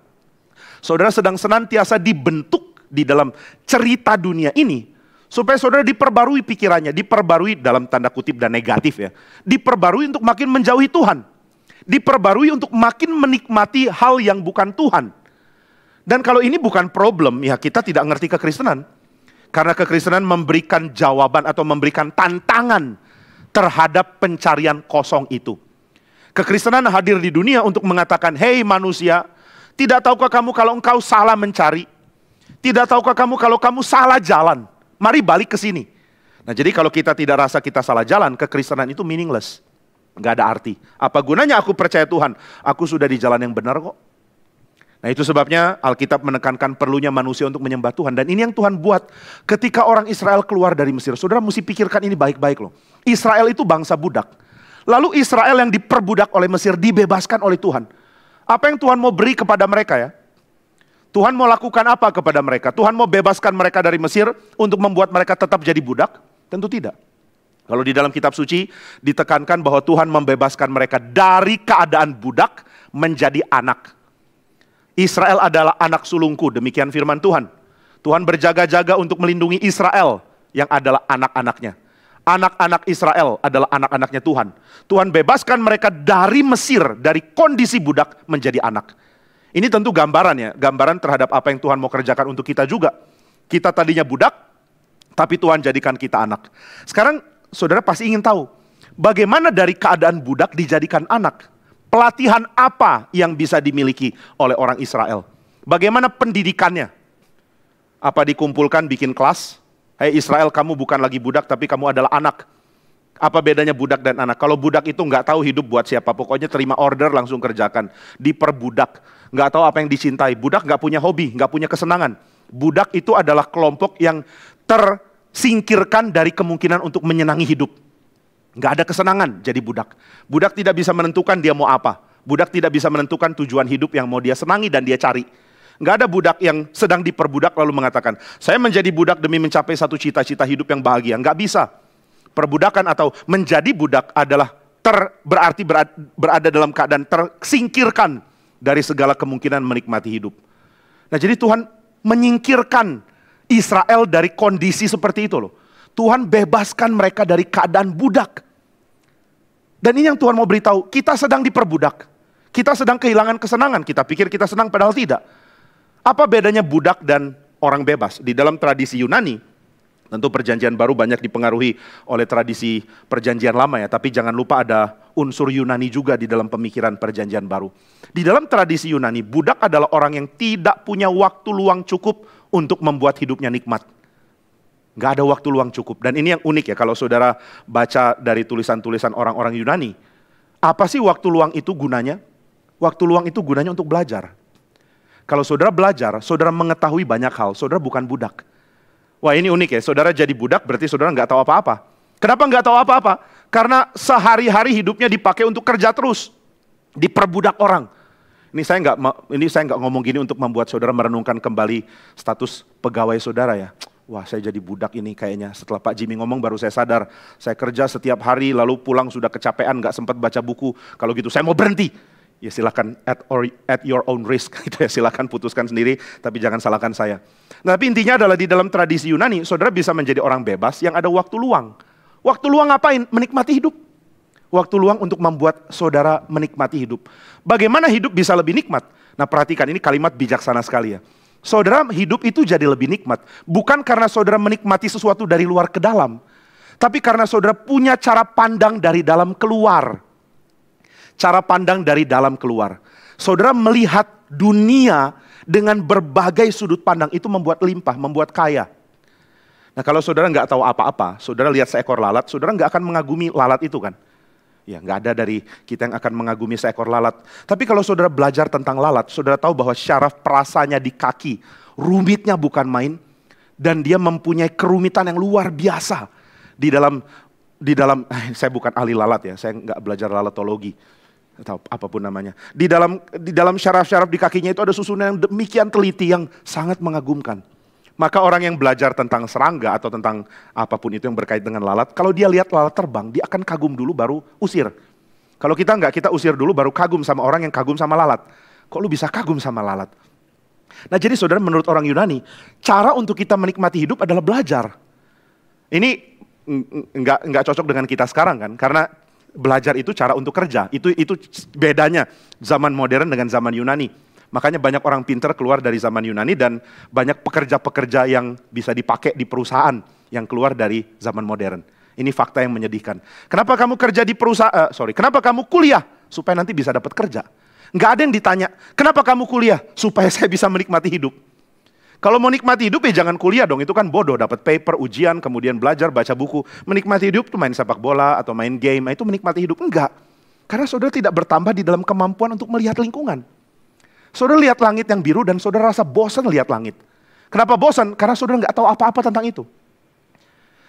Saudara sedang senantiasa dibentuk di dalam cerita dunia ini, supaya saudara diperbarui pikirannya, diperbarui dalam tanda kutip dan negatif ya. Diperbarui untuk makin menjauhi Tuhan. Diperbarui untuk makin menikmati hal yang bukan Tuhan. Dan kalau ini bukan problem, ya kita tidak ngerti kekristenan. Karena kekristenan memberikan jawaban atau memberikan tantangan terhadap pencarian kosong itu. Kekristenan hadir di dunia untuk mengatakan, hei manusia, tidak tahukah kamu kalau engkau salah mencari? Tidak tahukah kamu kalau kamu salah jalan? Mari balik ke sini. Nah, jadi kalau kita tidak rasa kita salah jalan, kekristenan itu meaningless. Nggak ada arti. Apa gunanya aku percaya Tuhan? Aku sudah di jalan yang benar kok. Nah, itu sebabnya Alkitab menekankan perlunya manusia untuk menyembah Tuhan. Dan ini yang Tuhan buat ketika orang Israel keluar dari Mesir. Saudara mesti pikirkan ini baik-baik loh. Israel itu bangsa budak. Lalu Israel yang diperbudak oleh Mesir dibebaskan oleh Tuhan. Apa yang Tuhan mau beri kepada mereka ya? Tuhan mau lakukan apa kepada mereka? Tuhan mau bebaskan mereka dari Mesir untuk membuat mereka tetap jadi budak? Tentu tidak. Kalau di dalam kitab suci ditekankan bahwa Tuhan membebaskan mereka dari keadaan budak menjadi anak. Israel adalah anak sulungku, demikian firman Tuhan. Tuhan berjaga-jaga untuk melindungi Israel yang adalah anak-anaknya. Anak-anak Israel adalah anak-anaknya Tuhan. Tuhan bebaskan mereka dari Mesir, dari kondisi budak menjadi anak. Ini tentu gambaran ya, gambaran terhadap apa yang Tuhan mau kerjakan untuk kita juga. Kita tadinya budak, tapi Tuhan jadikan kita anak. Sekarang saudara pasti ingin tahu, bagaimana dari keadaan budak dijadikan anak? Pelatihan apa yang bisa dimiliki oleh orang Israel? Bagaimana pendidikannya? Apa dikumpulkan bikin kelas? Hei Israel, kamu bukan lagi budak tapi kamu adalah anak. Apa bedanya budak dan anak? Kalau budak itu nggak tahu hidup buat siapa, pokoknya terima order langsung kerjakan. Diperbudak, nggak tahu apa yang dicintai. Budak nggak punya hobi, nggak punya kesenangan. Budak itu adalah kelompok yang tersingkirkan dari kemungkinan untuk menyenangi hidup. Nggak ada kesenangan jadi budak. Budak tidak bisa menentukan dia mau apa. Budak tidak bisa menentukan tujuan hidup yang mau dia senangi dan dia cari. Nggak ada budak yang sedang diperbudak lalu mengatakan, saya menjadi budak demi mencapai satu cita-cita hidup yang bahagia. Nggak bisa. Perbudakan atau menjadi budak adalah berarti berada dalam keadaan tersingkirkan dari segala kemungkinan menikmati hidup. Nah, jadi Tuhan menyingkirkan Israel dari kondisi seperti itu loh. Tuhan bebaskan mereka dari keadaan budak. Dan ini yang Tuhan mau beritahu, kita sedang diperbudak. Kita sedang kehilangan kesenangan, kita pikir kita senang padahal tidak. Apa bedanya budak dan orang bebas? Di dalam tradisi Yunani, tentu perjanjian baru banyak dipengaruhi oleh tradisi perjanjian lama ya. Tapi jangan lupa ada unsur Yunani juga di dalam pemikiran perjanjian baru. Di dalam tradisi Yunani, budak adalah orang yang tidak punya waktu luang cukup untuk membuat hidupnya nikmat. Nggak ada waktu luang cukup. Dan ini yang unik ya, kalau saudara baca dari tulisan-tulisan orang-orang Yunani. Apa sih waktu luang itu gunanya? Waktu luang itu gunanya untuk belajar. Kalau saudara belajar, saudara mengetahui banyak hal, saudara bukan budak. Wah, ini unik ya, saudara jadi budak berarti saudara nggak tahu apa-apa. Kenapa nggak tahu apa-apa? Karena sehari-hari hidupnya dipakai untuk kerja terus. Diperbudak orang. Ini saya nggak ngomong gini untuk membuat saudara merenungkan kembali status pegawai saudara ya. Wah, saya jadi budak ini kayaknya. Setelah Pak Jimmy ngomong baru saya sadar. Saya kerja setiap hari lalu pulang sudah kecapean, nggak sempat baca buku. Kalau gitu saya mau berhenti. Ya silakan at your own risk. Gitu ya, silakan putuskan sendiri, tapi jangan salahkan saya. Nah, tapi intinya adalah di dalam tradisi Yunani, saudara bisa menjadi orang bebas yang ada waktu luang. Waktu luang ngapain? Menikmati hidup. Waktu luang untuk membuat saudara menikmati hidup. Bagaimana hidup bisa lebih nikmat? Nah, perhatikan, ini kalimat bijaksana sekali ya. Saudara, hidup itu jadi lebih nikmat. Bukan karena saudara menikmati sesuatu dari luar ke dalam. Tapi karena saudara punya cara pandang dari dalam keluar. Cara pandang dari dalam keluar. Saudara melihat dunia dengan berbagai sudut pandang. Itu membuat limpah, membuat kaya. Nah, kalau saudara nggak tahu apa-apa, saudara lihat seekor lalat, saudara nggak akan mengagumi lalat itu kan. Ya, nggak ada dari kita yang akan mengagumi seekor lalat. Tapi kalau saudara belajar tentang lalat, saudara tahu bahwa syaraf perasanya di kaki, rumitnya bukan main, dan dia mempunyai kerumitan yang luar biasa di dalam saya bukan ahli lalat ya, saya nggak belajar lalatologi atau apapun namanya. Di dalam syaraf-syaraf di kakinya itu ada susunan yang demikian teliti yang sangat mengagumkan. Maka orang yang belajar tentang serangga atau tentang apapun itu yang berkait dengan lalat, kalau dia lihat lalat terbang, dia akan kagum dulu baru usir. Kalau kita enggak, kita usir dulu baru kagum sama orang yang kagum sama lalat. Kok lu bisa kagum sama lalat? Nah, jadi saudara, menurut orang Yunani, cara untuk kita menikmati hidup adalah belajar. Ini enggak cocok dengan kita sekarang kan, karena belajar itu cara untuk kerja. Itu bedanya zaman modern dengan zaman Yunani. Makanya banyak orang pintar keluar dari zaman Yunani dan banyak pekerja-pekerja yang bisa dipakai di perusahaan yang keluar dari zaman modern. Ini fakta yang menyedihkan. Kenapa kamu kerja di perusahaan, kenapa kamu kuliah? Supaya nanti bisa dapat kerja. Nggak ada yang ditanya, kenapa kamu kuliah? Supaya saya bisa menikmati hidup. Kalau mau nikmati hidup ya jangan kuliah dong, itu kan bodoh. Dapat paper, ujian, kemudian belajar, baca buku. Menikmati hidup tuh main sepak bola atau main game, itu menikmati hidup. Enggak. Karena saudara tidak bertambah di dalam kemampuan untuk melihat lingkungan. Saudara lihat langit yang biru dan saudara rasa bosan lihat langit. Kenapa bosan? Karena saudara nggak tahu apa-apa tentang itu.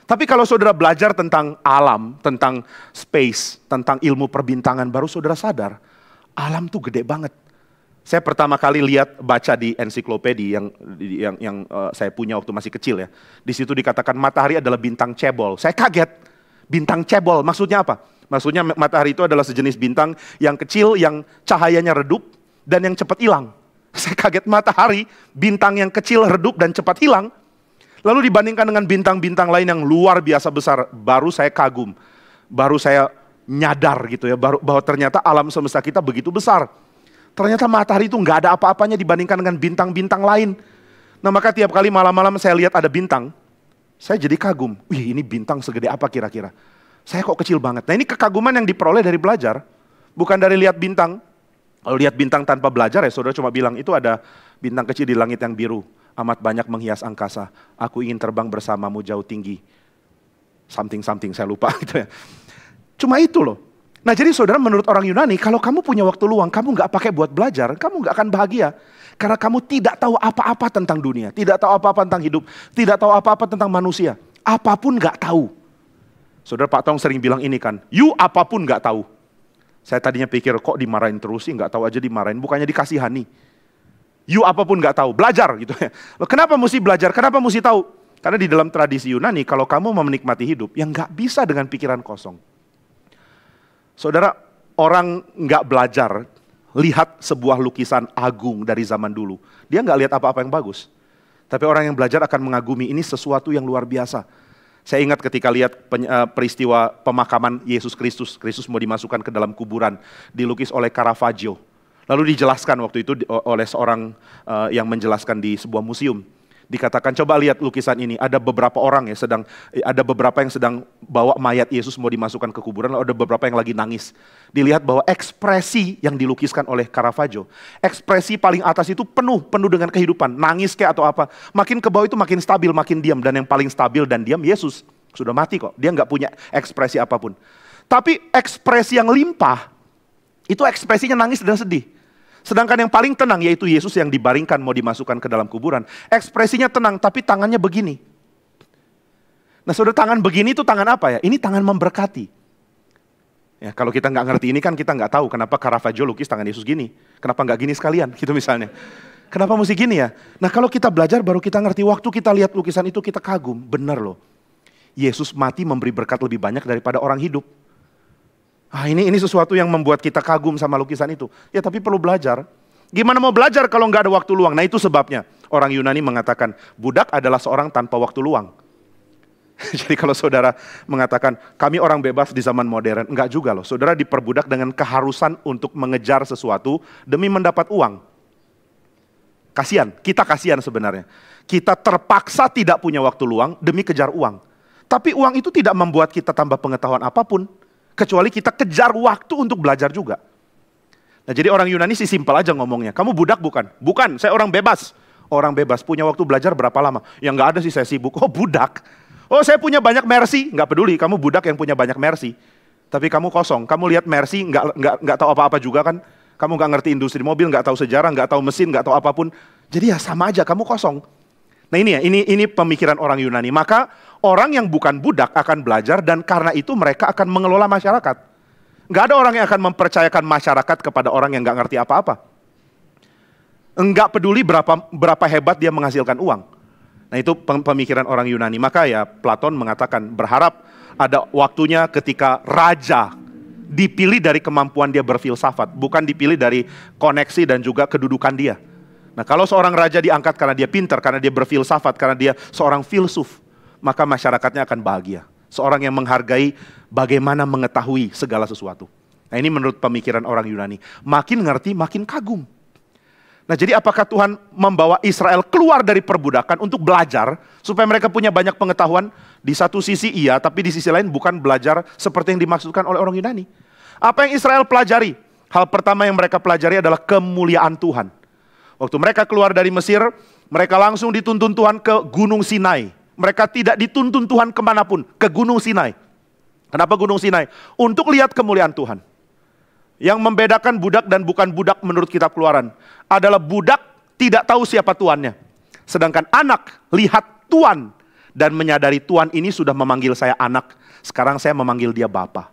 Tapi kalau saudara belajar tentang alam, tentang space, tentang ilmu perbintangan, baru saudara sadar, alam tuh gede banget. Saya pertama kali baca di ensiklopedia yang saya punya waktu masih kecil ya. Di situ dikatakan matahari adalah bintang cebol. Saya kaget, bintang cebol maksudnya apa? Maksudnya matahari itu adalah sejenis bintang yang kecil, yang cahayanya redup, dan yang cepat hilang. Saya kaget, matahari, bintang yang kecil, redup, dan cepat hilang. Lalu dibandingkan dengan bintang-bintang lain yang luar biasa besar, baru saya kagum. Baru saya nyadar gitu ya, bahwa ternyata alam semesta kita begitu besar. Ternyata matahari itu nggak ada apa-apanya dibandingkan dengan bintang-bintang lain. Nah maka tiap kali malam-malam saya lihat ada bintang, saya jadi kagum. Wih, ini bintang segede apa kira-kira? Saya kok kecil banget. Nah ini kekaguman yang diperoleh dari belajar, bukan dari lihat bintang. Kalau lihat bintang tanpa belajar ya saudara cuma bilang, itu ada bintang kecil di langit yang biru, amat banyak menghias angkasa. Aku ingin terbang bersamamu jauh tinggi. Something, saya lupa gitu ya. Cuma itu loh. Nah jadi saudara, menurut orang Yunani, kalau kamu punya waktu luang, kamu nggak pakai buat belajar, kamu nggak akan bahagia. Karena kamu tidak tahu apa-apa tentang dunia, tidak tahu apa-apa tentang hidup, tidak tahu apa-apa tentang manusia. Apapun nggak tahu. Saudara, Pak Tong sering bilang ini kan, you apapun nggak tahu. Saya tadinya pikir kok dimarahin terus sih, nggak tahu aja dimarahin, bukannya dikasihani. You apapun nggak tahu, belajar gitu ya. Loh, kenapa mesti belajar? Kenapa mesti tahu? Karena di dalam tradisi Yunani, kalau kamu mau menikmati hidup, yang nggak bisa dengan pikiran kosong. Saudara, orang nggak belajar, lihat sebuah lukisan agung dari zaman dulu. Dia nggak lihat apa-apa yang bagus. Tapi orang yang belajar akan mengagumi, ini sesuatu yang luar biasa. Saya ingat ketika lihat peristiwa pemakaman Yesus Kristus. Kristus mau dimasukkan ke dalam kuburan, dilukis oleh Caravaggio. Lalu dijelaskan waktu itu oleh seorang yang menjelaskan di sebuah museum. Dikatakan, coba lihat lukisan ini, ada beberapa orang ada beberapa yang sedang bawa mayat Yesus mau dimasukkan ke kuburan, lalu ada beberapa yang lagi nangis. Dilihat bahwa ekspresi yang dilukiskan oleh Caravaggio, ekspresi paling atas itu penuh dengan kehidupan, nangis kayak atau apa. Makin ke bawah itu makin stabil, makin diam, dan yang paling stabil dan diam Yesus. Sudah mati kok, dia nggak punya ekspresi apapun. Tapi ekspresi yang limpah, itu ekspresinya nangis dan sedih. Sedangkan yang paling tenang yaitu Yesus yang dibaringkan mau dimasukkan ke dalam kuburan. Ekspresinya tenang tapi tangannya begini. Nah saudara, tangan begini itu tangan apa ya? Ini tangan memberkati. Ya, kalau kita nggak ngerti ini kan kita nggak tahu kenapa Caravaggio lukis tangan Yesus gini. Kenapa nggak gini sekalian gitu misalnya. Kenapa mesti gini ya? Nah kalau kita belajar baru kita ngerti, waktu kita lihat lukisan itu kita kagum. Benar loh. Yesus mati memberi berkat lebih banyak daripada orang hidup. Ini sesuatu yang membuat kita kagum sama lukisan itu. Ya tapi perlu belajar. Gimana mau belajar kalau nggak ada waktu luang? Nah itu sebabnya orang Yunani mengatakan budak adalah seorang tanpa waktu luang. Jadi kalau saudara mengatakan kami orang bebas di zaman modern, enggak juga loh. Saudara diperbudak dengan keharusan untuk mengejar sesuatu demi mendapat uang. Kita kasihan sebenarnya. Kita terpaksa tidak punya waktu luang demi kejar uang. Tapi uang itu tidak membuat kita tambah pengetahuan apapun. Kecuali kita kejar waktu untuk belajar juga. Nah jadi orang Yunani sih simpel aja ngomongnya. Kamu budak bukan? Bukan, saya orang bebas. Orang bebas punya waktu belajar berapa lama? Ya nggak ada sih, saya sibuk. Oh budak. Oh saya punya banyak mercy. Nggak peduli, kamu budak yang punya banyak mercy. Tapi kamu kosong. Kamu lihat mercy nggak tahu apa-apa juga kan? Kamu nggak ngerti industri mobil, nggak tahu sejarah, nggak tahu mesin, nggak tahu apapun. Jadi ya sama aja, kamu kosong. Nah ini pemikiran orang Yunani. Maka orang yang bukan budak akan belajar dan karena itu mereka akan mengelola masyarakat. Nggak ada orang yang akan mempercayakan masyarakat kepada orang yang nggak ngerti apa-apa. Enggak peduli berapa hebat dia menghasilkan uang. Nah itu pemikiran orang Yunani. Maka ya Platon mengatakan berharap ada waktunya ketika raja dipilih dari kemampuan dia berfilsafat, bukan dipilih dari koneksi dan juga kedudukan dia. Nah kalau seorang raja diangkat karena dia pintar, karena dia berfilsafat, karena dia seorang filsuf, maka masyarakatnya akan bahagia. Seorang yang menghargai bagaimana mengetahui segala sesuatu. Nah ini menurut pemikiran orang Yunani. Makin ngerti, makin kagum. Nah, jadi apakah Tuhan membawa Israel keluar dari perbudakan untuk belajar supaya mereka punya banyak pengetahuan? Di satu sisi iya, tapi di sisi lain bukan belajar seperti yang dimaksudkan oleh orang Yunani. Apa yang Israel pelajari? Hal pertama yang mereka pelajari adalah kemuliaan Tuhan. Waktu mereka keluar dari Mesir, mereka langsung dituntun Tuhan ke Gunung Sinai. Mereka tidak dituntun Tuhan kemanapun, ke Gunung Sinai. Kenapa Gunung Sinai? Untuk lihat kemuliaan Tuhan. Yang membedakan budak dan bukan budak menurut kitab Keluaran adalah budak tidak tahu siapa tuannya. Sedangkan anak lihat tuan dan menyadari tuan ini sudah memanggil saya anak. Sekarang saya memanggil dia bapa.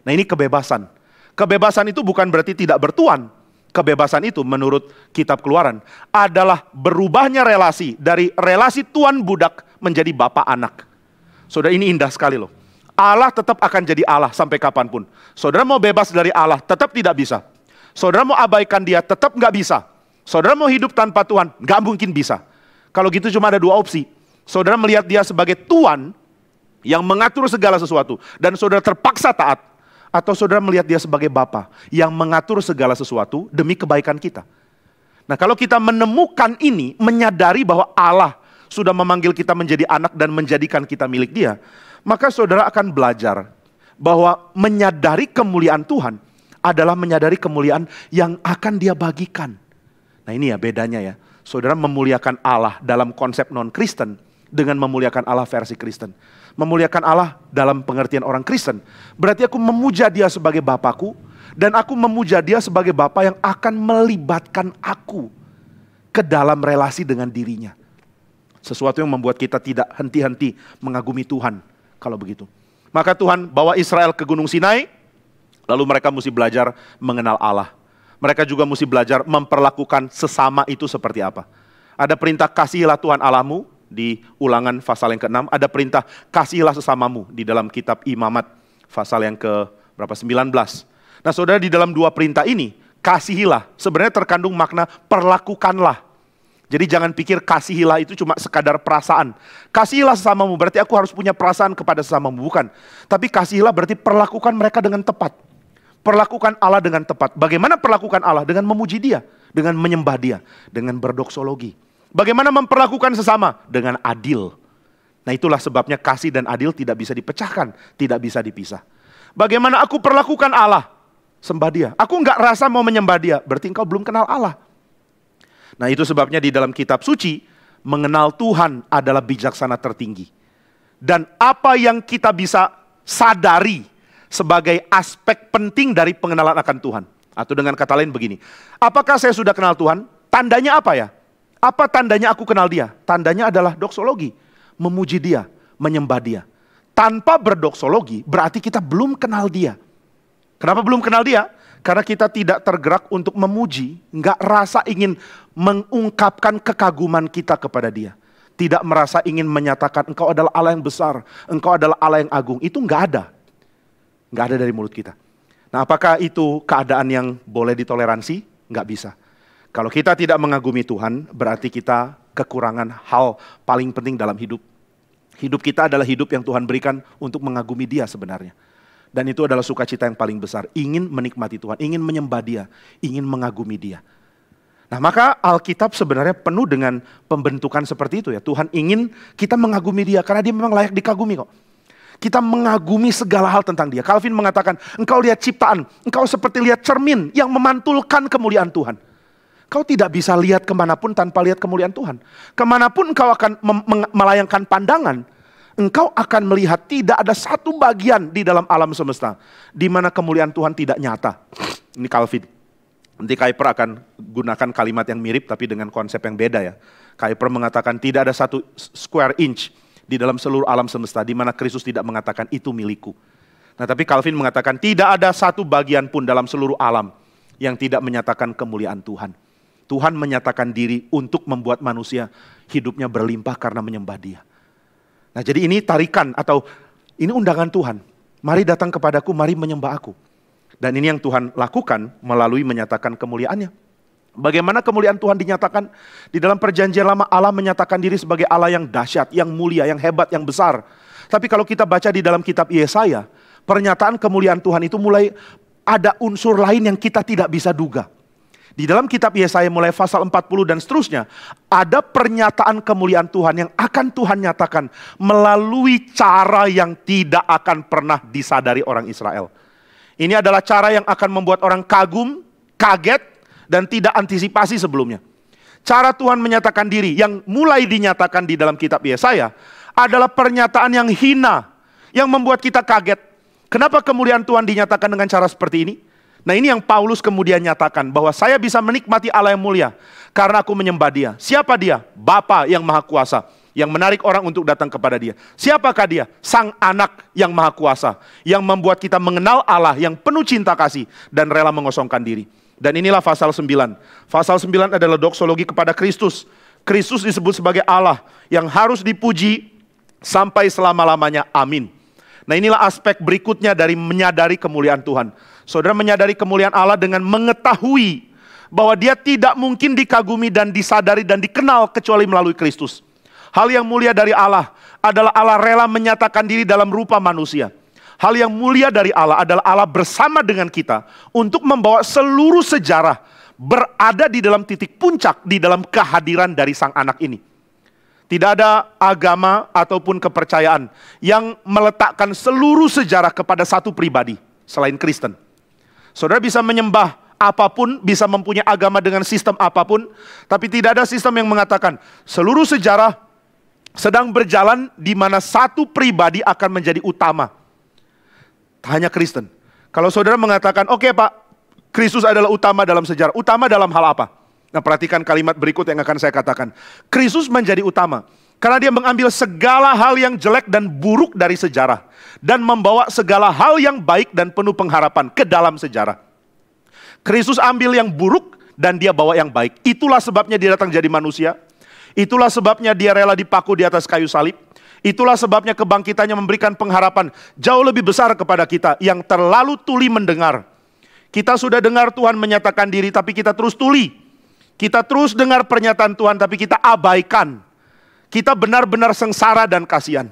Nah, ini kebebasan. Kebebasan itu bukan berarti tidak bertuan. Kebebasan itu menurut kitab Keluaran adalah berubahnya relasi dari relasi tuan budak menjadi bapa anak. Saudara, ini indah sekali loh. Allah tetap akan jadi Allah sampai kapanpun. Saudara mau bebas dari Allah, tetap tidak bisa. Saudara mau abaikan dia, tetap nggak bisa. Saudara mau hidup tanpa Tuhan, nggak mungkin bisa. Kalau gitu cuma ada dua opsi. Saudara melihat dia sebagai Tuhan yang mengatur segala sesuatu, dan saudara terpaksa taat. Atau saudara melihat dia sebagai Bapa yang mengatur segala sesuatu demi kebaikan kita. Nah, kalau kita menemukan ini, menyadari bahwa Allah sudah memanggil kita menjadi anak dan menjadikan kita milik dia, maka saudara akan belajar bahwa menyadari kemuliaan Tuhan adalah menyadari kemuliaan yang akan dia bagikan. Nah, ini ya bedanya ya. Saudara memuliakan Allah dalam konsep non-Kristen dengan memuliakan Allah versi Kristen. Memuliakan Allah dalam pengertian orang Kristen berarti aku memuja dia sebagai Bapakku, dan aku memuja dia sebagai Bapa yang akan melibatkan aku ke dalam relasi dengan dirinya. Sesuatu yang membuat kita tidak henti-henti mengagumi Tuhan. Kalau begitu, maka Tuhan bawa Israel ke Gunung Sinai, lalu mereka mesti belajar mengenal Allah. Mereka juga mesti belajar memperlakukan sesama itu seperti apa. Ada perintah kasihilah Tuhan Allahmu di Ulangan pasal yang ke-6, ada perintah kasihilah sesamamu di dalam kitab Imamat pasal yang ke-19. Nah, saudara, di dalam dua perintah ini, kasihilah sebenarnya terkandung makna perlakukanlah. Jadi jangan pikir kasihilah itu cuma sekadar perasaan. Kasihilah sesamamu berarti aku harus punya perasaan kepada sesamamu, bukan. Tapi kasihilah berarti perlakukan mereka dengan tepat. Perlakukan Allah dengan tepat. Bagaimana perlakukan Allah? Dengan memuji dia, dengan menyembah dia, dengan berdoksologi. Bagaimana memperlakukan sesama? Dengan adil. Nah, itulah sebabnya kasih dan adil tidak bisa dipecahkan, tidak bisa dipisah. Bagaimana aku perlakukan Allah? Sembah dia. Aku nggak rasa mau menyembah dia, berarti engkau belum kenal Allah. Nah, itu sebabnya di dalam kitab suci, mengenal Tuhan adalah bijaksana tertinggi. Dan apa yang kita bisa sadari sebagai aspek penting dari pengenalan akan Tuhan. Atau dengan kata lain begini, apakah saya sudah kenal Tuhan? Tandanya apa ya? Apa tandanya aku kenal dia? Tandanya adalah doksologi, memuji dia, menyembah dia. Tanpa berdoksologi berarti kita belum kenal dia. Kenapa belum kenal dia? Karena kita tidak tergerak untuk memuji, nggak rasa ingin mengungkapkan kekaguman kita kepada dia. Tidak merasa ingin menyatakan engkau adalah Allah yang besar, engkau adalah Allah yang agung. Itu nggak ada. Nggak ada dari mulut kita. Nah, apakah itu keadaan yang boleh ditoleransi? Nggak bisa. Kalau kita tidak mengagumi Tuhan, berarti kita kekurangan hal paling penting dalam hidup. Hidup kita adalah hidup yang Tuhan berikan untuk mengagumi dia sebenarnya. Dan itu adalah sukacita yang paling besar. Ingin menikmati Tuhan, ingin menyembah dia, ingin mengagumi dia. Nah, maka Alkitab sebenarnya penuh dengan pembentukan seperti itu ya. Tuhan ingin kita mengagumi dia karena dia memang layak dikagumi kok. Kita mengagumi segala hal tentang dia. Calvin mengatakan, engkau lihat ciptaan, engkau seperti lihat cermin yang memantulkan kemuliaan Tuhan. Kau tidak bisa lihat kemanapun tanpa lihat kemuliaan Tuhan. Kemanapun engkau akan melayangkan pandangan, engkau akan melihat tidak ada satu bagian di dalam alam semesta di mana kemuliaan Tuhan tidak nyata. Ini Calvin. Nanti Kuyper akan gunakan kalimat yang mirip tapi dengan konsep yang beda ya. Kuyper mengatakan tidak ada satu square inch di dalam seluruh alam semesta di mana Kristus tidak mengatakan itu milikku. Nah, tapi Calvin mengatakan tidak ada satu bagian pun dalam seluruh alam yang tidak menyatakan kemuliaan Tuhan. Tuhan menyatakan diri untuk membuat manusia hidupnya berlimpah karena menyembah dia. Nah, jadi ini tarikan atau ini undangan Tuhan. Mari datang kepadaku, mari menyembah aku. Dan ini yang Tuhan lakukan melalui menyatakan kemuliaannya. Bagaimana kemuliaan Tuhan dinyatakan? Di dalam perjanjian lama Allah menyatakan diri sebagai Allah yang dahsyat, yang mulia, yang hebat, yang besar. Tapi kalau kita baca di dalam kitab Yesaya, pernyataan kemuliaan Tuhan itu mulai ada unsur lain yang kita tidak bisa duga. Di dalam kitab Yesaya mulai pasal 40 dan seterusnya, ada pernyataan kemuliaan Tuhan yang akan Tuhan nyatakan melalui cara yang tidak akan pernah disadari orang Israel. Ini adalah cara yang akan membuat orang kagum, kaget, dan tidak antisipasi sebelumnya. Cara Tuhan menyatakan diri yang mulai dinyatakan di dalam kitab Yesaya adalah pernyataan yang hina, yang membuat kita kaget. Kenapa kemuliaan Tuhan dinyatakan dengan cara seperti ini? Nah, ini yang Paulus kemudian nyatakan, bahwa saya bisa menikmati Allah yang mulia karena aku menyembah Dia. Siapa Dia? Bapa yang Maha Kuasa, yang menarik orang untuk datang kepada Dia. Siapakah Dia? Sang Anak yang Maha Kuasa, yang membuat kita mengenal Allah yang penuh cinta kasih dan rela mengosongkan diri. Dan inilah pasal 9. Pasal 9 adalah doksologi kepada Kristus. Kristus disebut sebagai Allah yang harus dipuji sampai selama-lamanya. Amin. Nah, inilah aspek berikutnya dari menyadari kemuliaan Tuhan. Saudara menyadari kemuliaan Allah dengan mengetahui bahwa Dia tidak mungkin dikagumi dan disadari dan dikenal kecuali melalui Kristus. Hal yang mulia dari Allah adalah Allah rela menyatakan diri dalam rupa manusia. Hal yang mulia dari Allah adalah Allah bersama dengan kita untuk membawa seluruh sejarah berada di dalam titik puncak di dalam kehadiran dari Sang Anak ini. Tidak ada agama ataupun kepercayaan yang meletakkan seluruh sejarah kepada satu pribadi selain Kristen. Saudara bisa menyembah apapun, bisa mempunyai agama dengan sistem apapun, tapi tidak ada sistem yang mengatakan seluruh sejarah sedang berjalan di mana satu pribadi akan menjadi utama. Hanya Kristen. Kalau saudara mengatakan, oke Pak, Kristus adalah utama dalam sejarah. Utama dalam hal apa? Nah, perhatikan kalimat berikut yang akan saya katakan. Kristus menjadi utama karena Dia mengambil segala hal yang jelek dan buruk dari sejarah dan membawa segala hal yang baik dan penuh pengharapan ke dalam sejarah. Kristus ambil yang buruk dan Dia bawa yang baik. Itulah sebabnya Dia datang jadi manusia. Itulah sebabnya Dia rela dipaku di atas kayu salib. Itulah sebabnya kebangkitannya memberikan pengharapan jauh lebih besar kepada kita yang terlalu tuli mendengar. Kita sudah dengar Tuhan menyatakan diri, tapi kita terus tuli. Kita terus dengar pernyataan Tuhan, tapi kita abaikan. Kita benar-benar sengsara dan kasihan.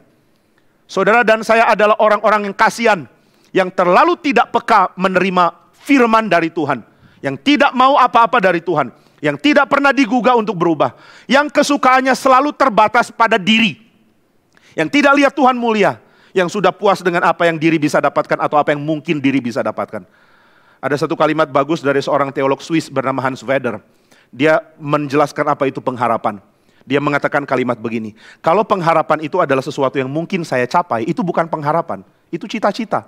Saudara dan saya adalah orang-orang yang kasihan, yang terlalu tidak peka menerima firman dari Tuhan, yang tidak mau apa-apa dari Tuhan, yang tidak pernah digugah untuk berubah, yang kesukaannya selalu terbatas pada diri, yang tidak lihat Tuhan mulia, yang sudah puas dengan apa yang diri bisa dapatkan atau apa yang mungkin diri bisa dapatkan. Ada satu kalimat bagus dari seorang teolog Swiss bernama Hans Weber. Dia menjelaskan apa itu pengharapan. Dia mengatakan kalimat begini, kalau pengharapan itu adalah sesuatu yang mungkin saya capai, itu bukan pengharapan, itu cita-cita.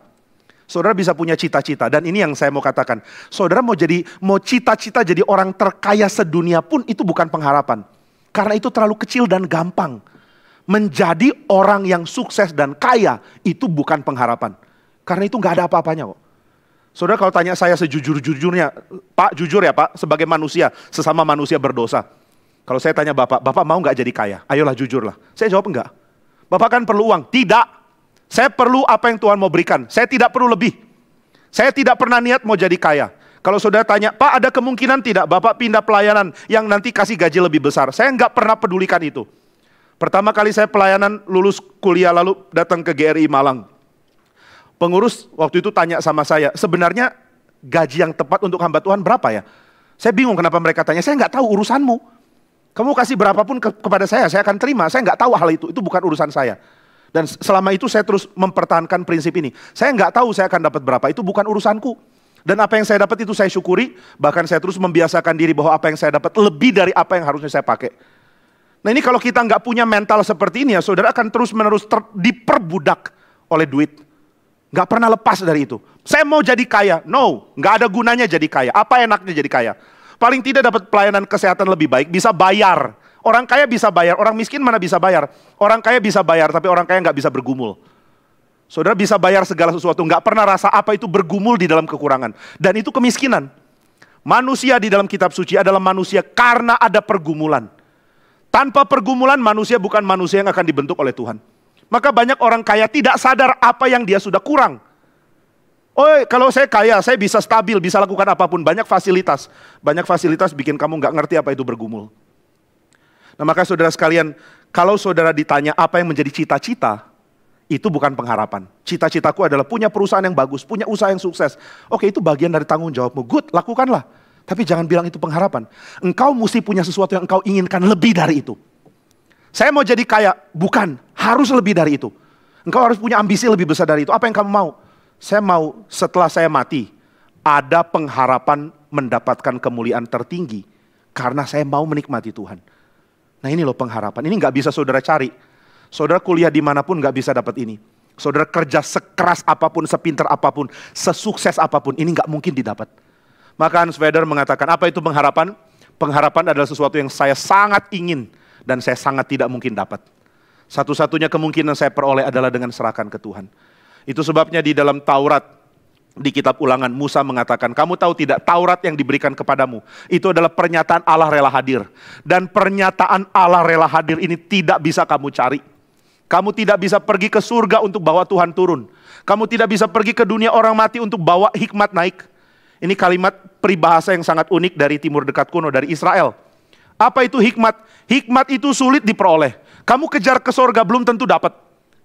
Saudara bisa punya cita-cita, dan ini yang saya mau katakan. Saudara mau cita-cita jadi orang terkaya sedunia pun itu bukan pengharapan. Karena itu terlalu kecil dan gampang. Menjadi orang yang sukses dan kaya itu bukan pengharapan. Karena itu nggak ada apa-apanya kok. Saudara kalau tanya saya sejujur-jujurnya, Pak jujur ya Pak, sebagai manusia, sesama manusia berdosa. Kalau saya tanya Bapak mau nggak jadi kaya? Ayolah jujurlah. Saya jawab enggak. Bapak kan perlu uang? Tidak. Saya perlu apa yang Tuhan mau berikan. Saya tidak perlu lebih. Saya tidak pernah niat mau jadi kaya. Kalau saudara tanya, Pak ada kemungkinan tidak Bapak pindah pelayanan yang nanti kasih gaji lebih besar? Saya nggak pernah pedulikan itu. Pertama kali saya pelayanan lulus kuliah lalu datang ke GRI Malang. Pengurus waktu itu tanya sama saya, sebenarnya gaji yang tepat untuk hamba Tuhan berapa ya? Saya bingung kenapa mereka tanya, saya nggak tahu urusanmu. Kamu kasih berapapun kepada saya akan terima. Saya nggak tahu hal itu bukan urusan saya. Dan selama itu saya terus mempertahankan prinsip ini. Saya nggak tahu saya akan dapat berapa, itu bukan urusanku. Dan apa yang saya dapat itu saya syukuri, bahkan saya terus membiasakan diri bahwa apa yang saya dapat lebih dari apa yang harusnya saya pakai. Nah ini kalau kita nggak punya mental seperti ini ya, saudara akan terus-menerus diperbudak oleh duit. Nggak pernah lepas dari itu. Saya mau jadi kaya, no, nggak ada gunanya jadi kaya. Apa enaknya jadi kaya? Paling tidak dapat pelayanan kesehatan lebih baik, bisa bayar. Orang kaya bisa bayar, orang miskin mana bisa bayar. Orang kaya bisa bayar, tapi orang kaya nggak bisa bergumul. Saudara bisa bayar segala sesuatu, nggak pernah rasa apa itu bergumul di dalam kekurangan. Dan itu kemiskinan. Manusia di dalam kitab suci adalah manusia karena ada pergumulan. Tanpa pergumulan manusia bukan manusia yang akan dibentuk oleh Tuhan. Maka banyak orang kaya tidak sadar apa yang dia sudah kurang. Oh kalau saya kaya, saya bisa stabil, bisa lakukan apapun. Banyak fasilitas bikin kamu nggak ngerti apa itu bergumul. Nah maka saudara sekalian, kalau saudara ditanya apa yang menjadi cita-cita, itu bukan pengharapan. Cita-citaku adalah punya perusahaan yang bagus, punya usaha yang sukses. Oke itu bagian dari tanggung jawabmu, good, lakukanlah. Tapi jangan bilang itu pengharapan. Engkau mesti punya sesuatu yang engkau inginkan lebih dari itu. Saya mau jadi kaya, bukan, harus lebih dari itu. Engkau harus punya ambisi lebih besar dari itu. Apa yang kamu mau? Saya mau setelah saya mati, ada pengharapan mendapatkan kemuliaan tertinggi. Karena saya mau menikmati Tuhan. Nah ini loh pengharapan, ini gak bisa saudara cari. Saudara kuliah dimanapun gak bisa dapat ini. Saudara kerja sekeras apapun, sepintar apapun, sesukses apapun, ini gak mungkin didapat. Maka Hans Weber mengatakan, apa itu pengharapan? Pengharapan adalah sesuatu yang saya sangat ingin dan saya sangat tidak mungkin dapat. Satu-satunya kemungkinan saya peroleh adalah dengan serahkan ke Tuhan. Itu sebabnya di dalam Taurat, di kitab Ulangan, Musa mengatakan, kamu tahu tidak, Taurat yang diberikan kepadamu, itu adalah pernyataan Allah rela hadir. Dan pernyataan Allah rela hadir ini tidak bisa kamu cari. Kamu tidak bisa pergi ke surga untuk bawa Tuhan turun. Kamu tidak bisa pergi ke dunia orang mati untuk bawa hikmat naik. Ini kalimat peribahasa yang sangat unik dari timur dekat kuno, dari Israel. Apa itu hikmat? Hikmat itu sulit diperoleh. Kamu kejar ke surga belum tentu dapat.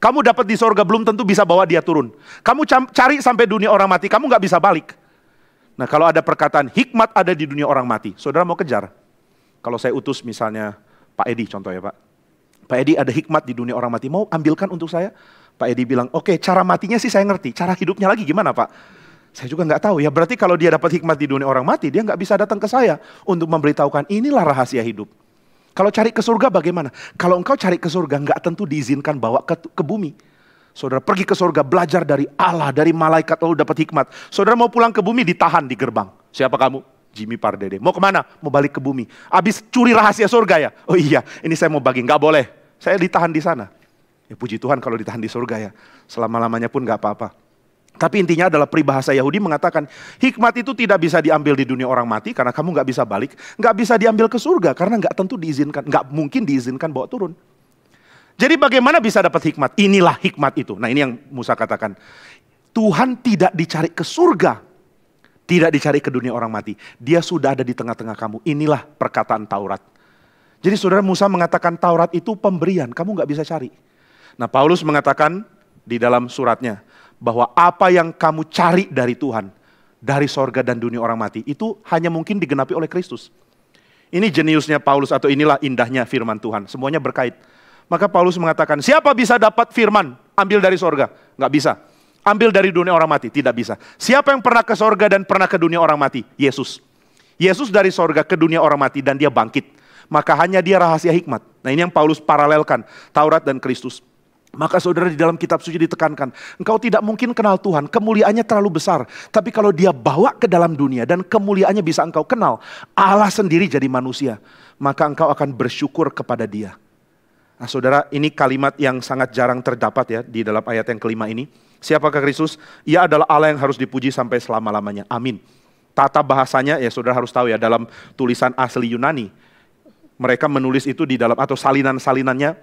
Kamu dapat di surga belum tentu bisa bawa dia turun. Kamu cari sampai dunia orang mati, kamu gak bisa balik. Nah kalau ada perkataan hikmat ada di dunia orang mati, saudara mau kejar. Kalau saya utus misalnya Pak Edi contohnya Pak. Pak Edi ada hikmat di dunia orang mati, mau ambilkan untuk saya? Pak Edi bilang, oke, cara matinya sih saya ngerti, cara hidupnya lagi gimana Pak? Saya juga nggak tahu ya, berarti kalau dia dapat hikmat di dunia orang mati, dia nggak bisa datang ke saya untuk memberitahukan inilah rahasia hidup. Kalau cari ke surga bagaimana? Kalau engkau cari ke surga nggak tentu diizinkan bawa ke bumi. Saudara pergi ke surga, belajar dari Allah, dari malaikat lalu dapat hikmat. Saudara mau pulang ke bumi ditahan di gerbang. Siapa kamu? Jimmy Pardede. Mau kemana? Mau balik ke bumi. Abis curi rahasia surga ya? Oh iya, ini saya mau bagi. Nggak boleh. Saya ditahan di sana. Ya puji Tuhan kalau ditahan di surga ya. Selama-lamanya pun nggak apa-apa. Tapi intinya adalah peribahasa Yahudi mengatakan hikmat itu tidak bisa diambil di dunia orang mati karena kamu nggak bisa balik. Nggak bisa diambil ke surga karena nggak tentu diizinkan. Nggak mungkin diizinkan bawa turun. Jadi bagaimana bisa dapat hikmat? Inilah hikmat itu. Nah ini yang Musa katakan. Tuhan tidak dicari ke surga. Tidak dicari ke dunia orang mati. Dia sudah ada di tengah-tengah kamu. Inilah perkataan Taurat. Jadi saudara Musa mengatakan Taurat itu pemberian. Kamu gak bisa cari. Nah Paulus mengatakan di dalam suratnya. Bahwa apa yang kamu cari dari Tuhan. Dari sorga dan dunia orang mati. Itu hanya mungkin digenapi oleh Kristus. Ini jeniusnya Paulus atau inilah indahnya firman Tuhan. Semuanya berkait. Maka Paulus mengatakan siapa bisa dapat firman ambil dari sorga? Gak bisa. Ambil dari dunia orang mati, tidak bisa. Siapa yang pernah ke sorga dan pernah ke dunia orang mati? Yesus. Yesus dari sorga ke dunia orang mati dan dia bangkit. Maka hanya dia rahasia hikmat. Nah ini yang Paulus paralelkan, Taurat dan Kristus. Maka saudara di dalam kitab suci ditekankan, engkau tidak mungkin kenal Tuhan, kemuliaannya terlalu besar. Tapi kalau dia bawa ke dalam dunia dan kemuliaannya bisa engkau kenal, Allah sendiri jadi manusia. Maka engkau akan bersyukur kepada dia. Nah saudara ini kalimat yang sangat jarang terdapat ya di dalam ayat yang kelima ini. Siapakah Kristus? Ia adalah Allah yang harus dipuji sampai selama-lamanya. Amin. Tata bahasanya ya saudara harus tahu ya dalam tulisan asli Yunani. Mereka menulis itu di dalam atau salinan-salinannya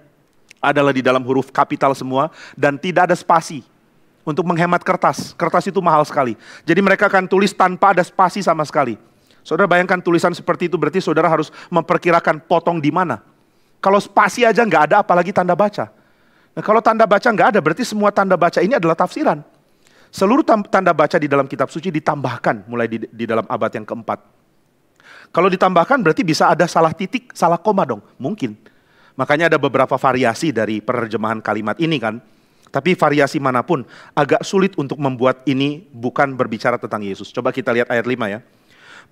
adalah di dalam huruf kapital semua dan tidak ada spasi. Untuk menghemat kertas. Kertas itu mahal sekali. Jadi mereka akan tulis tanpa ada spasi sama sekali. Saudara bayangkan tulisan seperti itu berarti saudara harus memperkirakan potong di mana. Kalau spasi aja nggak ada apalagi tanda baca. Nah kalau tanda baca nggak ada, berarti semua tanda baca ini adalah tafsiran. Seluruh tanda baca di dalam kitab suci ditambahkan mulai di dalam abad yang keempat. Kalau ditambahkan berarti bisa ada salah titik, salah koma dong, mungkin. Makanya ada beberapa variasi dari penerjemahan kalimat ini kan. Tapi variasi manapun agak sulit untuk membuat ini bukan berbicara tentang Yesus. Coba kita lihat ayat 5 ya.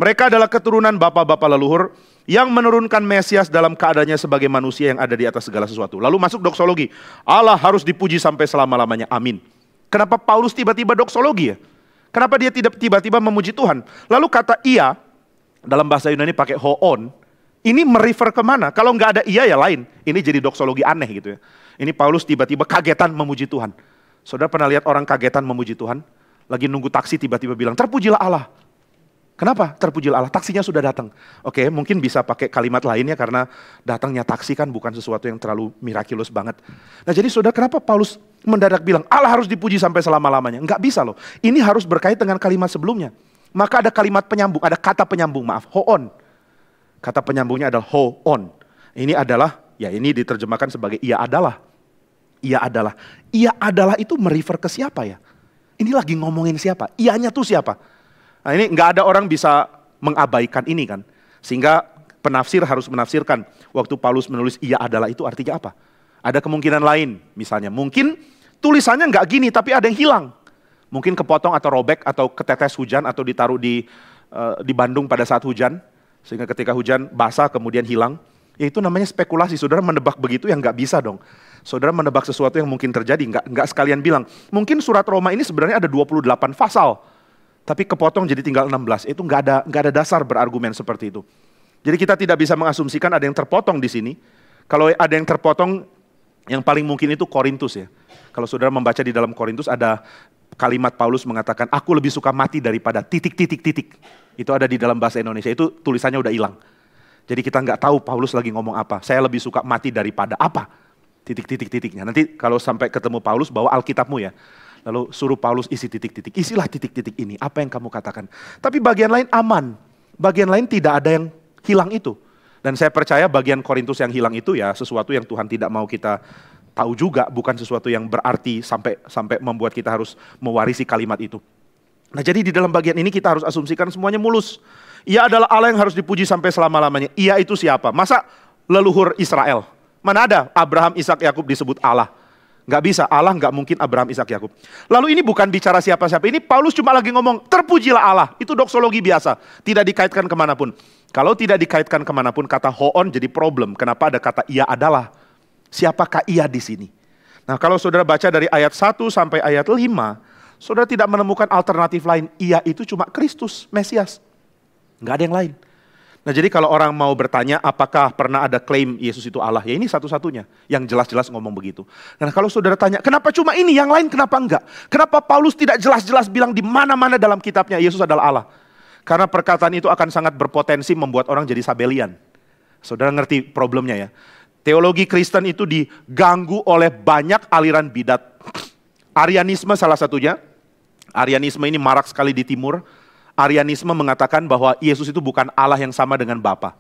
Mereka adalah keturunan bapak-bapak leluhur yang menurunkan Mesias dalam keadaannya sebagai manusia yang ada di atas segala sesuatu. Lalu masuk doksologi. Allah harus dipuji sampai selama-lamanya. Amin. Kenapa Paulus tiba-tiba doksologi ya? Kenapa dia tidak tiba-tiba memuji Tuhan? Lalu kata ia, dalam bahasa Yunani pakai hoon. Ini merefer kemana? Kalau nggak ada ia ya lain. Ini jadi doksologi aneh gitu ya. Ini Paulus tiba-tiba kagetan memuji Tuhan. Saudara pernah lihat orang kagetan memuji Tuhan? Lagi nunggu taksi tiba-tiba bilang, terpujilah Allah. Kenapa? Terpujilah Allah, taksinya sudah datang. Oke, mungkin bisa pakai kalimat lainnya karena datangnya taksi kan bukan sesuatu yang terlalu miraculous banget. Nah jadi saudara kenapa Paulus mendadak bilang Allah harus dipuji sampai selama-lamanya? Enggak bisa loh, ini harus berkait dengan kalimat sebelumnya. Maka ada kalimat penyambung, ada kata penyambung, hoon. Kata penyambungnya adalah hoon. Ini adalah, ya ini diterjemahkan sebagai ia adalah. Ia adalah. Ia adalah itu merefer ke siapa ya? Ini lagi ngomongin siapa? Ianya tuh siapa? Nah ini nggak ada orang bisa mengabaikan ini kan. Sehingga penafsir harus menafsirkan waktu Paulus menulis ia adalah itu artinya apa. Ada kemungkinan lain misalnya. Mungkin tulisannya nggak gini tapi ada yang hilang. Mungkin kepotong atau robek atau ketetes hujan atau ditaruh di Bandung pada saat hujan. Sehingga ketika hujan basah kemudian hilang. Ya itu namanya spekulasi. Saudara menebak begitu yang nggak bisa dong. Saudara menebak sesuatu yang mungkin terjadi. Nggak sekalian bilang. Mungkin surat Roma ini sebenarnya ada 28 pasal. Tapi kepotong jadi tinggal 16. Itu nggak ada dasar berargumen seperti itu. Jadi kita tidak bisa mengasumsikan ada yang terpotong di sini. Kalau ada yang terpotong, yang paling mungkin itu Korintus ya. Kalau saudara membaca di dalam Korintus ada kalimat Paulus mengatakan, aku lebih suka mati daripada titik. Itu ada di dalam bahasa Indonesia, itu tulisannya udah hilang. Jadi kita nggak tahu Paulus lagi ngomong apa. Saya lebih suka mati daripada apa? Titik-titiknya. Nanti kalau sampai ketemu Paulus, bawa Alkitabmu ya. Lalu suruh Paulus isi titik-titik. Isilah titik-titik ini, apa yang kamu katakan. Tapi bagian lain aman. Bagian lain tidak ada yang hilang itu. Dan saya percaya bagian Korintus yang hilang itu ya sesuatu yang Tuhan tidak mau kita tahu juga, bukan sesuatu yang berarti sampai membuat kita harus mewarisi kalimat itu. Nah jadi di dalam bagian ini kita harus asumsikan semuanya mulus. Ia adalah Allah yang harus dipuji sampai selama-lamanya. Ia itu siapa? Masa leluhur Israel? Mana ada Abraham, Ishak, Yakub disebut Allah? Nggak bisa, Allah nggak mungkin Abraham, Ishak, Yakub. Lalu ini bukan bicara siapa-siapa, ini Paulus cuma lagi ngomong, terpujilah Allah. Itu doksologi biasa, tidak dikaitkan kemanapun. Kalau tidak dikaitkan kemanapun, kata hoon jadi problem. Kenapa ada kata ia adalah? Siapakah ia di sini? Nah kalau saudara baca dari ayat 1 sampai ayat 5, saudara tidak menemukan alternatif lain. Ia itu cuma Kristus, Mesias. Nggak ada yang lain. Nah jadi kalau orang mau bertanya apakah pernah ada klaim Yesus itu Allah, ya ini satu-satunya yang jelas-jelas ngomong begitu. Nah kalau saudara tanya, kenapa cuma ini, yang lain kenapa enggak? Kenapa Paulus tidak jelas-jelas bilang di mana-mana dalam kitabnya Yesus adalah Allah? Karena perkataan itu akan sangat berpotensi membuat orang jadi Sabelian. Saudara ngerti problemnya ya? Teologi Kristen itu diganggu oleh banyak aliran bidat. Arianisme salah satunya. Arianisme ini marak sekali di timur. Arianisme mengatakan bahwa Yesus itu bukan Allah yang sama dengan Bapa.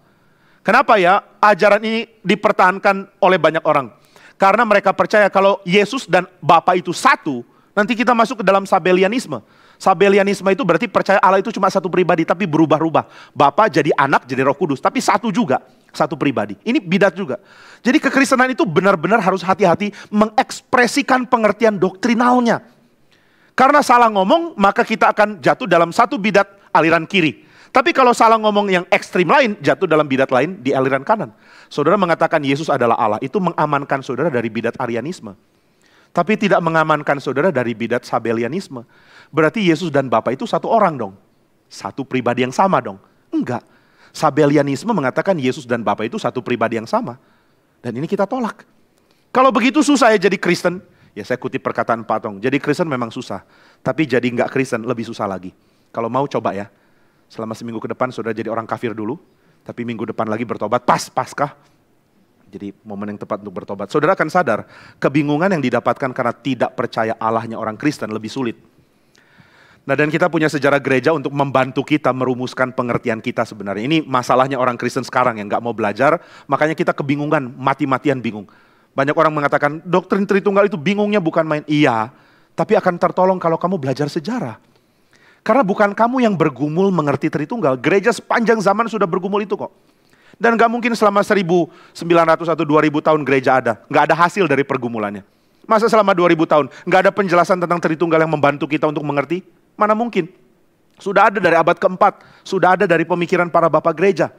Kenapa ya ajaran ini dipertahankan oleh banyak orang? Karena mereka percaya kalau Yesus dan Bapa itu satu, nanti kita masuk ke dalam Sabelianisme. Sabelianisme itu berarti percaya Allah itu cuma satu pribadi tapi berubah-ubah. Bapa jadi anak, jadi Roh Kudus, tapi satu juga, satu pribadi. Ini bidat juga. Jadi kekristenan itu benar-benar harus hati-hati mengekspresikan pengertian doktrinalnya. Karena salah ngomong, maka kita akan jatuh dalam satu bidat aliran kiri. Tapi kalau salah ngomong yang ekstrim lain, jatuh dalam bidat lain di aliran kanan. Saudara mengatakan Yesus adalah Allah, itu mengamankan saudara dari bidat Arianisme. Tapi tidak mengamankan saudara dari bidat Sabelianisme. Berarti Yesus dan Bapa itu satu orang dong. Satu pribadi yang sama dong. Enggak. Sabelianisme mengatakan Yesus dan Bapa itu satu pribadi yang sama. Dan ini kita tolak. Kalau begitu susah ya jadi Kristen. Ya saya kutip perkataan Pak Tong, jadi Kristen memang susah. Tapi jadi nggak Kristen lebih susah lagi. Kalau mau coba ya, selama seminggu ke depan saudara jadi orang kafir dulu. Tapi minggu depan lagi bertobat, Paskah. Jadi momen yang tepat untuk bertobat. Saudara akan sadar, kebingungan yang didapatkan karena tidak percaya Allahnya orang Kristen lebih sulit. Nah dan kita punya sejarah gereja untuk membantu kita merumuskan pengertian kita sebenarnya. Ini masalahnya orang Kristen sekarang yang nggak mau belajar, makanya kita kebingungan, mati-matian bingung. Banyak orang mengatakan doktrin Tritunggal itu bingungnya bukan main. Iya, tapi akan tertolong kalau kamu belajar sejarah. Karena bukan kamu yang bergumul mengerti Tritunggal. Gereja sepanjang zaman sudah bergumul itu kok. Dan gak mungkin selama 1900 atau 2000 tahun gereja ada. Gak ada hasil dari pergumulannya. Masa selama 2000 tahun gak ada penjelasan tentang Tritunggal yang membantu kita untuk mengerti? Mana mungkin? Sudah ada dari abad keempat. Sudah ada dari pemikiran para bapak gereja.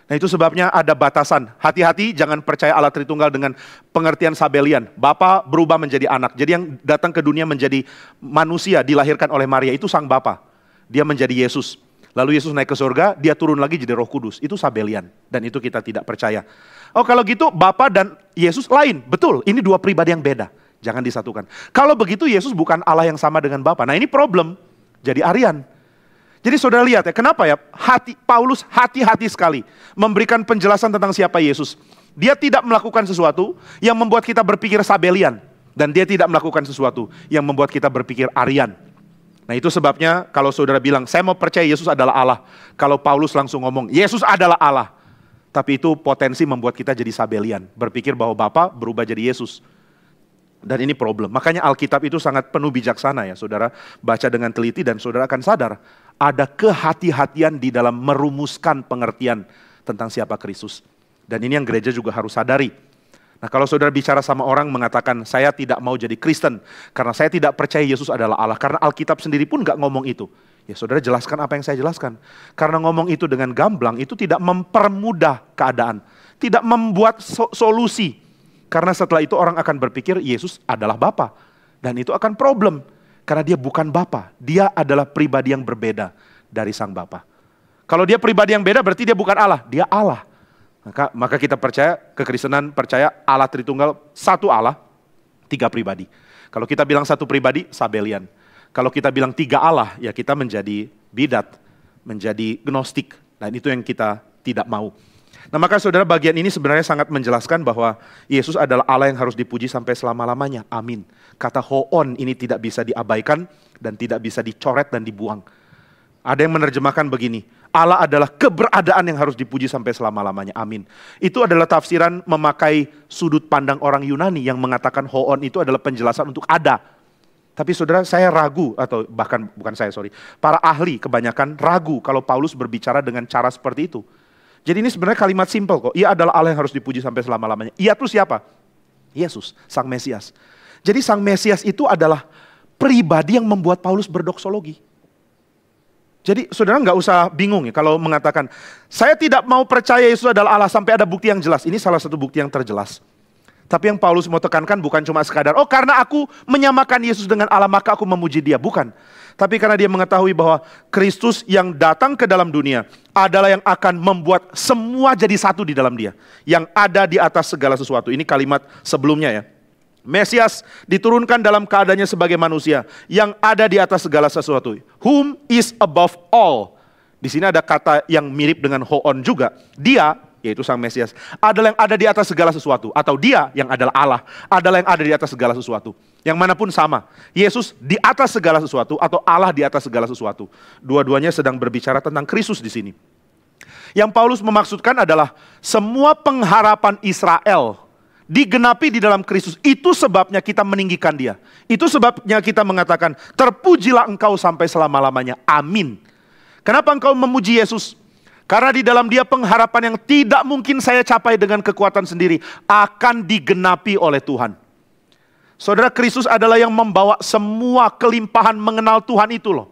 Nah itu sebabnya ada batasan. Hati-hati jangan percaya Allah Tritunggal dengan pengertian Sabelian. Bapa berubah menjadi anak. Jadi yang datang ke dunia menjadi manusia dilahirkan oleh Maria itu sang Bapa. Dia menjadi Yesus. Lalu Yesus naik ke surga, dia turun lagi jadi Roh Kudus. Itu Sabelian. Dan itu kita tidak percaya. Oh kalau gitu Bapa dan Yesus lain. Betul, ini dua pribadi yang beda. Jangan disatukan. Kalau begitu Yesus bukan Allah yang sama dengan Bapa. Nah ini problem. Jadi Arian. Jadi saudara lihat ya, kenapa ya Paulus hati-hati sekali memberikan penjelasan tentang siapa Yesus. Dia tidak melakukan sesuatu yang membuat kita berpikir Sabelian. Dan dia tidak melakukan sesuatu yang membuat kita berpikir Arian. Nah itu sebabnya kalau saudara bilang, saya mau percaya Yesus adalah Allah. Kalau Paulus langsung ngomong, Yesus adalah Allah. Tapi itu potensi membuat kita jadi Sabelian. Berpikir bahwa Bapa berubah jadi Yesus. Dan ini problem. Makanya Alkitab itu sangat penuh bijaksana ya, saudara. Baca dengan teliti dan saudara akan sadar. Ada kehati-hatian di dalam merumuskan pengertian tentang siapa Kristus. Dan ini yang gereja juga harus sadari. Nah, kalau saudara bicara sama orang mengatakan, saya tidak mau jadi Kristen, karena saya tidak percaya Yesus adalah Allah. Karena Alkitab sendiri pun nggak ngomong itu. Ya saudara jelaskan apa yang saya jelaskan. Karena ngomong itu dengan gamblang, itu tidak mempermudah keadaan. Tidak membuat solusi. Karena setelah itu orang akan berpikir Yesus adalah Bapa. Dan itu akan problem. Karena dia bukan Bapa. Dia adalah pribadi yang berbeda dari Sang Bapa. Kalau dia pribadi yang beda berarti dia bukan Allah. Dia Allah. Maka kita percaya, kekristenan percaya Allah Tritunggal, satu Allah, tiga pribadi. Kalau kita bilang satu pribadi, Sabelian. Kalau kita bilang tiga Allah, ya kita menjadi bidat, menjadi gnostik. Dan itu yang kita tidak mau. Nah maka saudara bagian ini sebenarnya sangat menjelaskan bahwa Yesus adalah Allah yang harus dipuji sampai selama-lamanya. Amin. Kata hoon ini tidak bisa diabaikan dan tidak bisa dicoret dan dibuang. Ada yang menerjemahkan begini, Allah adalah keberadaan yang harus dipuji sampai selama-lamanya. Amin. Itu adalah tafsiran memakai sudut pandang orang Yunani yang mengatakan hoon itu adalah penjelasan untuk ada. Tapi saudara saya ragu, atau bahkan bukan saya para ahli kebanyakan ragu kalau Paulus berbicara dengan cara seperti itu. Jadi ini sebenarnya kalimat simpel kok. Ia adalah Allah yang harus dipuji sampai selama-lamanya. Ia itu siapa? Yesus, Sang Mesias. Jadi Sang Mesias itu adalah pribadi yang membuat Paulus berdoksologi. Jadi saudara nggak usah bingung ya kalau mengatakan, saya tidak mau percaya Yesus adalah Allah sampai ada bukti yang jelas. Ini salah satu bukti yang terjelas. Tapi yang Paulus mau tekankan bukan cuma sekadar, oh karena aku menyamakan Yesus dengan Allah maka aku memuji dia. Bukan. Tapi karena dia mengetahui bahwa Kristus yang datang ke dalam dunia adalah yang akan membuat semua jadi satu di dalam dia. Yang ada di atas segala sesuatu. Ini kalimat sebelumnya ya. Mesias diturunkan dalam keadaannya sebagai manusia. Yang ada di atas segala sesuatu. Whom is above all. Di sini ada kata yang mirip dengan hoon juga. Dia, yaitu Sang Mesias, adalah yang ada di atas segala sesuatu. Atau dia yang adalah Allah, adalah yang ada di atas segala sesuatu. Yang manapun sama. Yesus di atas segala sesuatu atau Allah di atas segala sesuatu. Dua-duanya sedang berbicara tentang Kristus di sini. Yang Paulus memaksudkan adalah semua pengharapan Israel digenapi di dalam Kristus. Itu sebabnya kita meninggikan dia. Itu sebabnya kita mengatakan, terpujilah engkau sampai selama-lamanya. Amin. Kenapa engkau memuji Yesus? Karena di dalam dia pengharapan yang tidak mungkin saya capai dengan kekuatan sendiri akan digenapi oleh Tuhan. Saudara, Kristus adalah yang membawa semua kelimpahan mengenal Tuhan itu loh.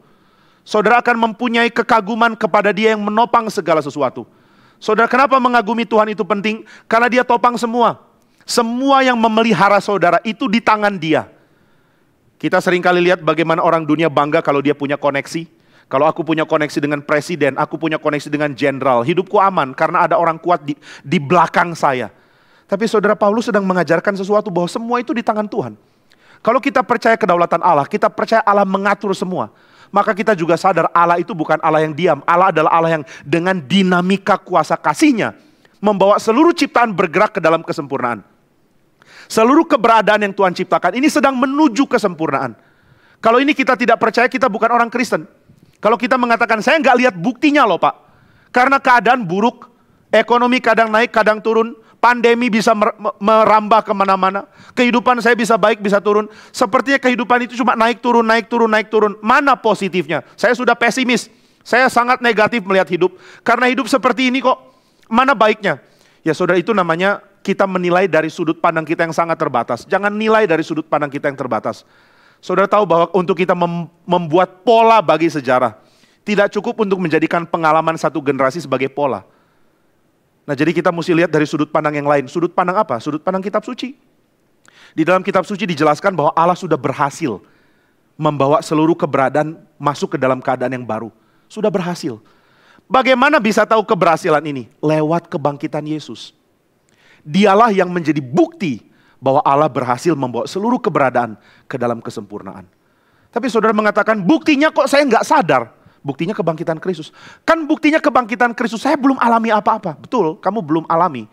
Saudara akan mempunyai kekaguman kepada dia yang menopang segala sesuatu. Saudara, kenapa mengagumi Tuhan itu penting? Karena dia topang semua. Semua yang memelihara saudara itu di tangan dia. Kita seringkali lihat bagaimana orang dunia bangga kalau dia punya koneksi. Kalau aku punya koneksi dengan presiden, aku punya koneksi dengan jenderal, hidupku aman karena ada orang kuat di belakang saya. Tapi saudara, Paulus sedang mengajarkan sesuatu bahwa semua itu di tangan Tuhan. Kalau kita percaya kedaulatan Allah, kita percaya Allah mengatur semua. Maka kita juga sadar Allah itu bukan Allah yang diam. Allah adalah Allah yang dengan dinamika kuasa kasih-Nya membawa seluruh ciptaan bergerak ke dalam kesempurnaan. Seluruh keberadaan yang Tuhan ciptakan ini sedang menuju kesempurnaan. Kalau ini kita tidak percaya, kita bukan orang Kristen. Kalau kita mengatakan, saya nggak lihat buktinya loh Pak. Karena keadaan buruk, ekonomi kadang naik, kadang turun, pandemi bisa merambah kemana-mana, kehidupan saya bisa baik, bisa turun. Sepertinya kehidupan itu cuma naik turun, naik turun, naik turun. Mana positifnya? Saya sudah pesimis, saya sangat negatif melihat hidup. Karena hidup seperti ini kok, mana baiknya? Ya saudara, itu namanya kita menilai dari sudut pandang kita yang sangat terbatas. Jangan nilai dari sudut pandang kita yang terbatas. Saudara tahu bahwa untuk kita membuat pola bagi sejarah, tidak cukup untuk menjadikan pengalaman satu generasi sebagai pola. Nah jadi kita mesti lihat dari sudut pandang yang lain. Sudut pandang apa? Sudut pandang kitab suci. Di dalam kitab suci dijelaskan bahwa Allah sudah berhasil membawa seluruh keberadaan masuk ke dalam keadaan yang baru. Sudah berhasil. Bagaimana bisa tahu keberhasilan ini? Lewat kebangkitan Yesus. Dialah yang menjadi bukti bahwa Allah berhasil membawa seluruh keberadaan ke dalam kesempurnaan. Tapi saudara mengatakan, buktinya kok saya nggak sadar. Buktinya kebangkitan Kristus. Kan buktinya kebangkitan Kristus, saya belum alami apa-apa. Betul, kamu belum alami.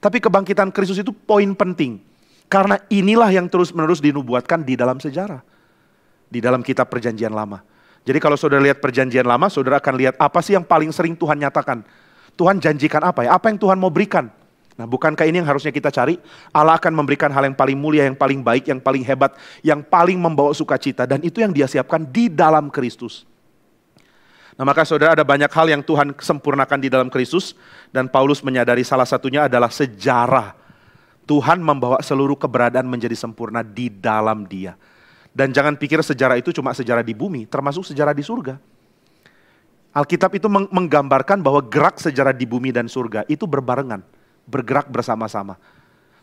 Tapi kebangkitan Kristus itu poin penting. Karena inilah yang terus-menerus dinubuatkan di dalam sejarah. Di dalam kitab perjanjian lama. Jadi kalau saudara lihat perjanjian lama, saudara akan lihat apa sih yang paling sering Tuhan nyatakan. Tuhan janjikan apa ya? Apa yang Tuhan mau berikan? Nah, bukankah ini yang harusnya kita cari? Allah akan memberikan hal yang paling mulia, yang paling baik, yang paling hebat, yang paling membawa sukacita. Dan itu yang dia siapkan di dalam Kristus. Nah, maka saudara, ada banyak hal yang Tuhan sempurnakan di dalam Kristus. Dan Paulus menyadari salah satunya adalah sejarah. Tuhan membawa seluruh keberadaan menjadi sempurna di dalam Dia. Dan jangan pikir sejarah itu cuma sejarah di bumi, termasuk sejarah di surga. Alkitab itu menggambarkan bahwa gerak sejarah di bumi dan surga itu berbarengan, bergerak bersama-sama.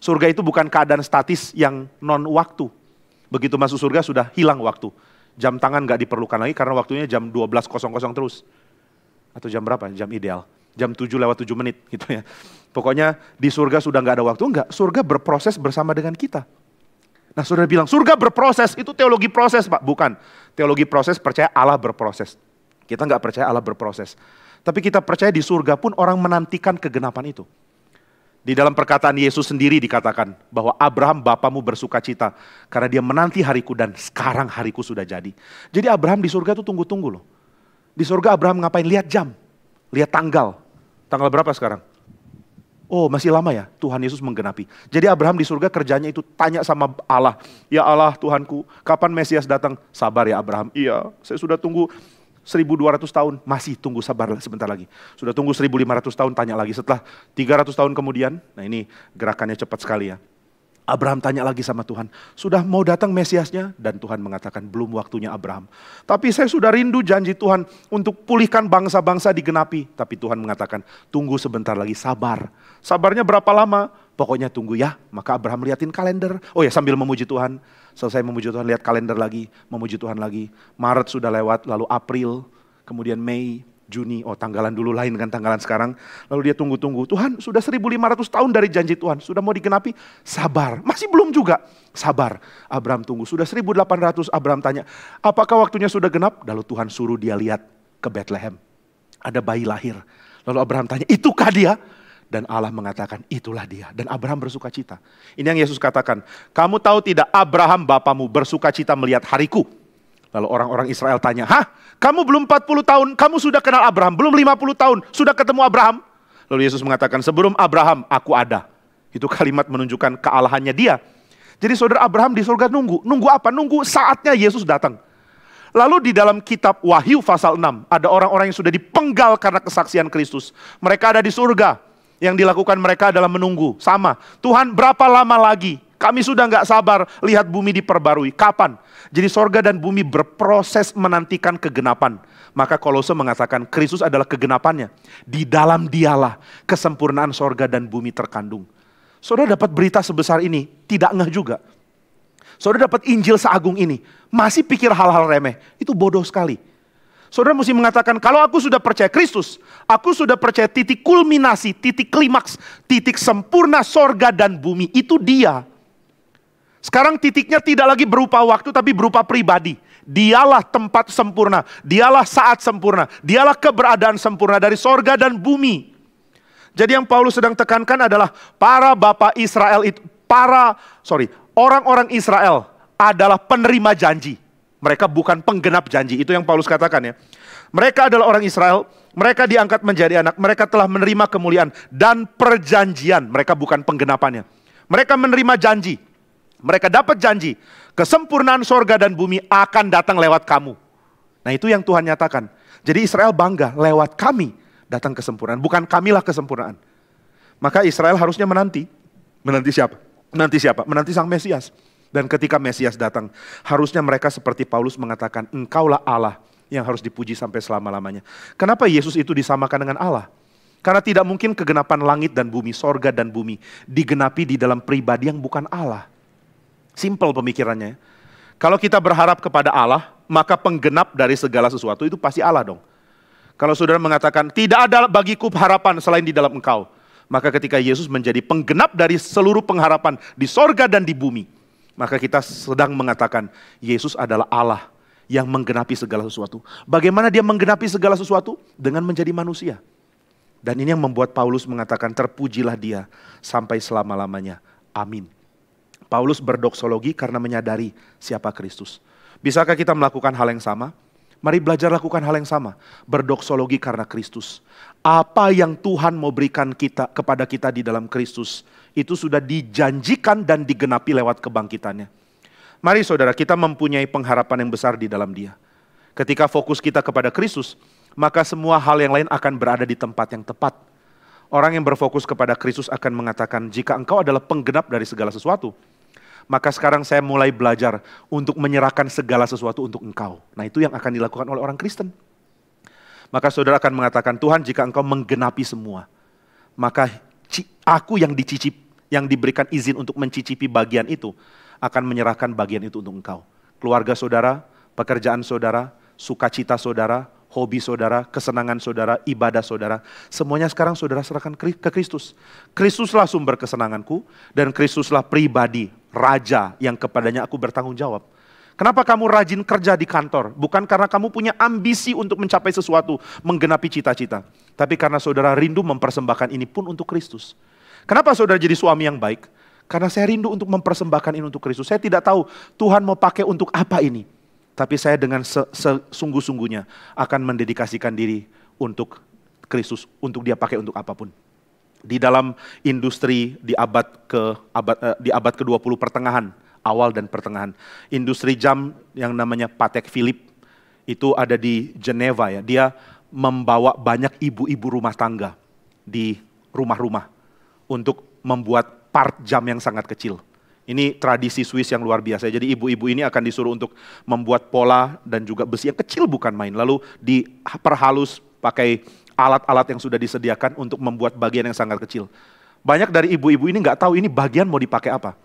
Surga itu bukan keadaan statis yang non-waktu. Begitu masuk surga sudah hilang waktu. Jam tangan nggak diperlukan lagi karena waktunya jam 12.00 terus. Atau jam berapa? Jam ideal. Jam 7:07 gitu ya. Pokoknya di surga sudah nggak ada waktu. Enggak, surga berproses bersama dengan kita. Nah, saudara bilang, surga berproses, itu teologi proses, Pak. Bukan. Teologi proses percaya Allah berproses. Kita nggak percaya Allah berproses. Tapi kita percaya di surga pun orang menantikan kegenapan itu. Di dalam perkataan Yesus sendiri dikatakan bahwa Abraham bapamu bersuka cita karena dia menanti hariku dan sekarang hariku sudah jadi. Jadi Abraham di surga itu tunggu-tunggu loh. Di surga Abraham ngapain? Lihat jam, lihat tanggal. Tanggal berapa sekarang? Oh, masih lama ya Tuhan Yesus menggenapi. Jadi Abraham di surga kerjanya itu tanya sama Allah. Ya Allah Tuhanku, kapan Mesias datang? Sabar ya Abraham. Iya, saya sudah tunggu 1200 tahun. Masih tunggu, sabar sebentar lagi. Sudah tunggu 1500 tahun, tanya lagi. Setelah 300 tahun kemudian, nah ini gerakannya cepat sekali ya. Abraham tanya lagi sama Tuhan, sudah mau datang Mesiasnya? Dan Tuhan mengatakan, belum waktunya Abraham. Tapi saya sudah rindu janji Tuhan untuk pulihkan bangsa-bangsa digenapi. Tapi Tuhan mengatakan, tunggu sebentar lagi, sabar. Sabarnya berapa lama? Pokoknya tunggu ya. Maka Abraham liatin kalender. Oh ya, sambil memuji Tuhan. Selesai memuji Tuhan, lihat kalender lagi. Memuji Tuhan lagi. Maret sudah lewat, lalu April, kemudian Mei, Juni, oh tanggalan dulu lain kan tanggalan sekarang. Lalu dia tunggu-tunggu, Tuhan sudah 1500 tahun dari janji Tuhan, sudah mau digenapi, sabar. Masih belum juga, sabar. Abraham tunggu, sudah 1800, Abraham tanya, apakah waktunya sudah genap? Lalu Tuhan suruh dia lihat ke Bethlehem. Ada bayi lahir. Lalu Abraham tanya, itukah dia? Dan Allah mengatakan, itulah dia. Dan Abraham bersuka cita. Ini yang Yesus katakan, kamu tahu tidak Abraham bapamu bersuka cita melihat hariku? Lalu orang-orang Israel tanya, hah? Kamu belum 40 tahun, kamu sudah kenal Abraham. Belum 50 tahun, sudah ketemu Abraham. Lalu Yesus mengatakan, sebelum Abraham, aku ada. Itu kalimat menunjukkan kealahannya dia. Jadi saudara, Abraham di surga nunggu. Nunggu apa? Nunggu saatnya Yesus datang. Lalu di dalam kitab Wahyu pasal 6, ada orang-orang yang sudah dipenggal karena kesaksian Kristus. Mereka ada di surga. Yang dilakukan mereka adalah menunggu. Sama, Tuhan berapa lama lagi? Kami sudah nggak sabar lihat bumi diperbarui. Kapan? Jadi sorga dan bumi berproses menantikan kegenapan. Maka Kolose mengatakan Kristus adalah kegenapannya. Di dalam dialah kesempurnaan sorga dan bumi terkandung. Saudara dapat berita sebesar ini, tidak ngeh juga. Saudara dapat Injil seagung ini, masih pikir hal-hal remeh. Itu bodoh sekali. Saudara mesti mengatakan, kalau aku sudah percaya Kristus, aku sudah percaya titik kulminasi, titik klimaks, titik sempurna sorga dan bumi, itu dia. Sekarang titiknya tidak lagi berupa waktu, tapi berupa pribadi. Dialah tempat sempurna, dialah saat sempurna, dialah keberadaan sempurna dari sorga dan bumi. Jadi yang Paulus sedang tekankan adalah para bapak Israel itu, orang-orang Israel adalah penerima janji. Mereka bukan penggenap janji, itu yang Paulus katakan ya. Mereka adalah orang Israel, mereka diangkat menjadi anak, mereka telah menerima kemuliaan dan perjanjian. Mereka bukan penggenapannya. Mereka menerima janji. Mereka dapat janji, kesempurnaan sorga dan bumi akan datang lewat kamu. Nah itu yang Tuhan nyatakan. Jadi Israel bangga, lewat kami datang kesempurnaan, bukan kamilah kesempurnaan. Maka Israel harusnya menanti. Menanti siapa? Menanti siapa? Menanti sang Mesias. Dan ketika Mesias datang, harusnya mereka seperti Paulus mengatakan, engkaulah Allah yang harus dipuji sampai selama-lamanya. Kenapa Yesus itu disamakan dengan Allah? Karena tidak mungkin kegenapan langit dan bumi, sorga dan bumi, digenapi di dalam pribadi yang bukan Allah. Simple pemikirannya. Kalau kita berharap kepada Allah, maka penggenap dari segala sesuatu itu pasti Allah dong. Kalau saudara mengatakan, tidak ada bagiku harapan selain di dalam engkau. Maka ketika Yesus menjadi penggenap dari seluruh pengharapan di sorga dan di bumi, maka kita sedang mengatakan, Yesus adalah Allah yang menggenapi segala sesuatu. Bagaimana dia menggenapi segala sesuatu? Dengan menjadi manusia. Dan ini yang membuat Paulus mengatakan, terpujilah dia sampai selama-lamanya. Amin. Paulus berdoksologi karena menyadari siapa Kristus. Bisakah kita melakukan hal yang sama? Mari belajar lakukan hal yang sama. Berdoksologi karena Kristus. Apa yang Tuhan mau berikan kepada kita di dalam Kristus, itu sudah dijanjikan dan digenapi lewat kebangkitannya. Mari saudara, kita mempunyai pengharapan yang besar di dalam Dia. Ketika fokus kita kepada Kristus, maka semua hal yang lain akan berada di tempat yang tepat. Orang yang berfokus kepada Kristus akan mengatakan, jika engkau adalah penggenap dari segala sesuatu, maka sekarang saya mulai belajar untuk menyerahkan segala sesuatu untuk engkau. Nah, itu yang akan dilakukan oleh orang Kristen. Maka saudara akan mengatakan, Tuhan, jika engkau menggenapi semua, maka aku yang dicicip, yang diberikan izin untuk mencicipi bagian itu, akan menyerahkan bagian itu untuk engkau. Keluarga saudara, pekerjaan saudara, sukacita saudara, hobi saudara, kesenangan saudara, ibadah saudara, semuanya sekarang saudara serahkan ke Kristus. Kristuslah sumber kesenanganku, dan Kristuslah pribadi, Raja yang kepadanya aku bertanggung jawab. Kenapa kamu rajin kerja di kantor? Bukan karena kamu punya ambisi untuk mencapai sesuatu, menggenapi cita-cita. Tapi karena saudara rindu mempersembahkan ini pun untuk Kristus. Kenapa saudara jadi suami yang baik? Karena saya rindu untuk mempersembahkan ini untuk Kristus. Saya tidak tahu Tuhan mau pakai untuk apa ini. Tapi saya dengan sesungguh-sungguhnya akan mendedikasikan diri untuk Kristus, untuk Dia pakai untuk apapun. Di dalam industri di abad ke-20 pertengahan, awal dan pertengahan, industri jam yang namanya Patek Philippe itu ada di Geneva ya. Dia membawa banyak ibu-ibu rumah tangga di rumah-rumah untuk membuat part jam yang sangat kecil. Ini tradisi Swiss yang luar biasa. Jadi ibu-ibu ini akan disuruh untuk membuat pola dan juga besi yang kecil, bukan main. Lalu diperhalus pakai alat-alat yang sudah disediakan untuk membuat bagian yang sangat kecil. Banyak dari ibu-ibu ini nggak tahu ini bagian mau dipakai apa.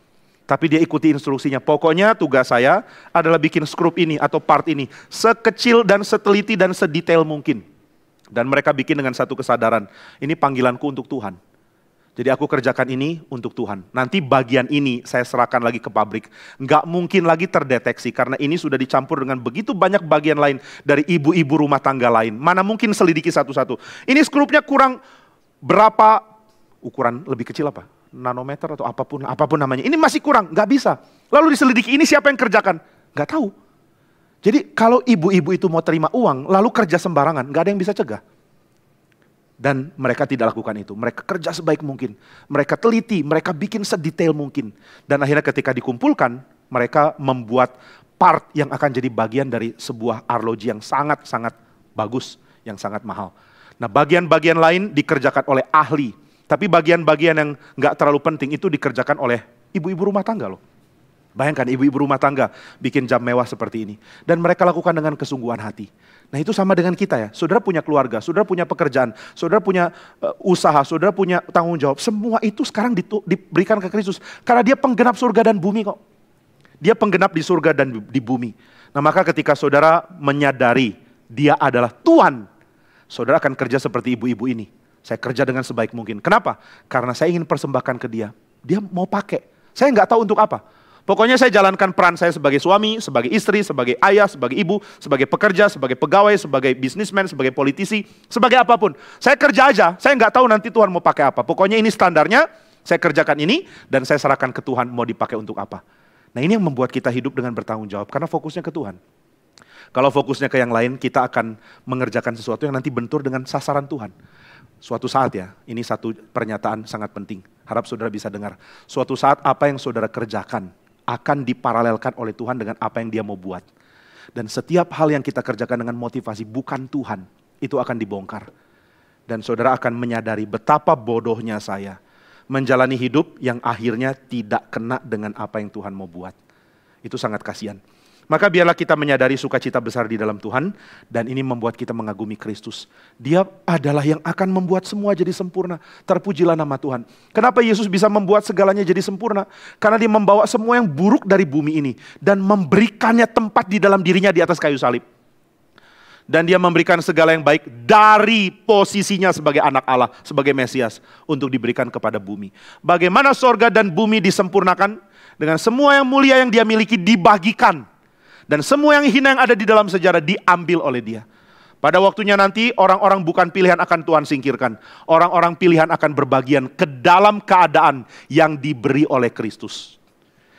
Tapi dia ikuti instruksinya. Pokoknya tugas saya adalah bikin skrup ini atau part ini sekecil dan seteliti dan sedetail mungkin. Dan mereka bikin dengan satu kesadaran. Ini panggilanku untuk Tuhan. Jadi aku kerjakan ini untuk Tuhan. Nanti bagian ini saya serahkan lagi ke pabrik. Nggak mungkin lagi terdeteksi karena ini sudah dicampur dengan begitu banyak bagian lain dari ibu-ibu rumah tangga lain. Mana mungkin selidiki satu-satu. Ini skrupnya kurang berapa, ukuran lebih kecil apa? Nanometer atau apapun namanya. Ini masih kurang, nggak bisa. Lalu diselidiki ini siapa yang kerjakan? Nggak tahu. Jadi kalau ibu-ibu itu mau terima uang lalu kerja sembarangan, nggak ada yang bisa cegah. Dan mereka tidak lakukan itu. Mereka kerja sebaik mungkin. Mereka teliti, mereka bikin sedetail mungkin. Dan akhirnya ketika dikumpulkan, mereka membuat part yang akan jadi bagian dari sebuah arloji yang sangat-sangat bagus, yang sangat mahal. Nah, bagian-bagian lain dikerjakan oleh ahli. Tapi bagian-bagian yang nggak terlalu penting itu dikerjakan oleh ibu-ibu rumah tangga loh. Bayangkan ibu-ibu rumah tangga bikin jam mewah seperti ini. Dan mereka lakukan dengan kesungguhan hati. Nah itu sama dengan kita ya, saudara punya keluarga, saudara punya pekerjaan, saudara punya usaha, saudara punya tanggung jawab. Semua itu sekarang diberikan ke Kristus. Karena Dia penggenap surga dan bumi kok. Dia penggenap di surga dan di bumi. Nah maka ketika saudara menyadari Dia adalah Tuhan, saudara akan kerja seperti ibu-ibu ini. Saya kerja dengan sebaik mungkin. Kenapa? Karena saya ingin persembahkan ke Dia. Dia mau pakai. Saya nggak tahu untuk apa. Pokoknya saya jalankan peran saya sebagai suami, sebagai istri, sebagai ayah, sebagai ibu, sebagai pekerja, sebagai pegawai, sebagai bisnismen, sebagai politisi, sebagai apapun. Saya kerja aja, saya nggak tahu nanti Tuhan mau pakai apa. Pokoknya ini standarnya, saya kerjakan ini, dan saya serahkan ke Tuhan mau dipakai untuk apa. Nah ini yang membuat kita hidup dengan bertanggung jawab, karena fokusnya ke Tuhan. Kalau fokusnya ke yang lain, kita akan mengerjakan sesuatu yang nanti bentur dengan sasaran Tuhan. Suatu saat ya, ini satu pernyataan sangat penting. Harap saudara bisa dengar. Suatu saat apa yang saudara kerjakan akan diparalelkan oleh Tuhan dengan apa yang Dia mau buat. Dan setiap hal yang kita kerjakan dengan motivasi bukan Tuhan, itu akan dibongkar. Dan saudara akan menyadari betapa bodohnya saya menjalani hidup yang akhirnya tidak kena dengan apa yang Tuhan mau buat. Itu sangat kasihan. Maka biarlah kita menyadari sukacita besar di dalam Tuhan, dan ini membuat kita mengagumi Kristus. Dia adalah yang akan membuat semua jadi sempurna. Terpujilah nama Tuhan. Kenapa Yesus bisa membuat segalanya jadi sempurna? Karena Dia membawa semua yang buruk dari bumi ini dan memberikannya tempat di dalam dirinya di atas kayu salib. Dan Dia memberikan segala yang baik dari posisinya sebagai anak Allah, sebagai Mesias, untuk diberikan kepada bumi. Bagaimana sorga dan bumi disempurnakan? Dengan semua yang mulia yang Dia miliki dibagikan. Dan semua yang hina yang ada di dalam sejarah diambil oleh Dia. Pada waktunya nanti orang-orang bukan pilihan akan Tuhan singkirkan. Orang-orang pilihan akan berbagian ke dalam keadaan yang diberi oleh Kristus.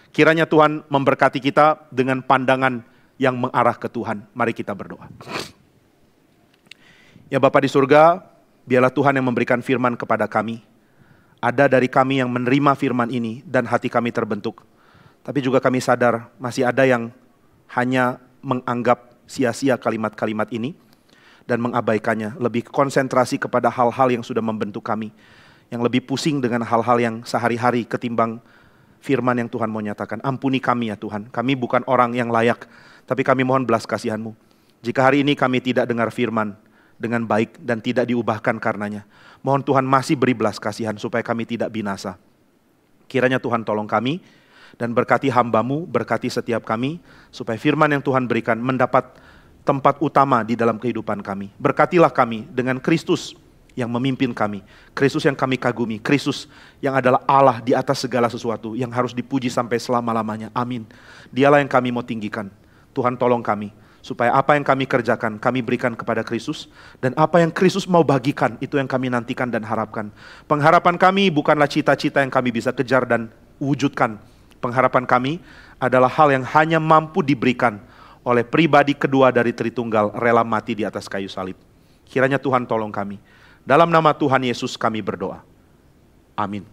Kiranya Tuhan memberkati kita dengan pandangan yang mengarah ke Tuhan. Mari kita berdoa. Ya Bapa di surga, biarlah Tuhan yang memberikan firman kepada kami. Ada dari kami yang menerima firman ini dan hati kami terbentuk. Tapi juga kami sadar masih ada yang hanya menganggap sia-sia kalimat-kalimat ini dan mengabaikannya. Lebih konsentrasi kepada hal-hal yang sudah membentuk kami. Yang lebih pusing dengan hal-hal yang sehari-hari ketimbang firman yang Tuhan mau nyatakan. Ampuni kami ya Tuhan. Kami bukan orang yang layak, tapi kami mohon belas kasihan-Mu. Jika hari ini kami tidak dengar firman dengan baik dan tidak diubahkan karenanya, mohon Tuhan masih beri belas kasihan supaya kami tidak binasa. Kiranya Tuhan tolong kami dan berkati hamba-Mu, berkati setiap kami, supaya firman yang Tuhan berikan mendapat tempat utama di dalam kehidupan kami. Berkatilah kami dengan Kristus yang memimpin kami, Kristus yang kami kagumi, Kristus yang adalah Allah di atas segala sesuatu, yang harus dipuji sampai selama-lamanya. Amin. Dialah yang kami mau tinggikan. Tuhan tolong kami, supaya apa yang kami kerjakan, kami berikan kepada Kristus. Dan apa yang Kristus mau bagikan, itu yang kami nantikan dan harapkan. Pengharapan kami bukanlah cita-cita yang kami bisa kejar dan wujudkan. Pengharapan kami adalah hal yang hanya mampu diberikan oleh pribadi kedua dari Tritunggal, rela mati di atas kayu salib. Kiranya Tuhan tolong kami. Dalam nama Tuhan Yesus kami berdoa. Amin.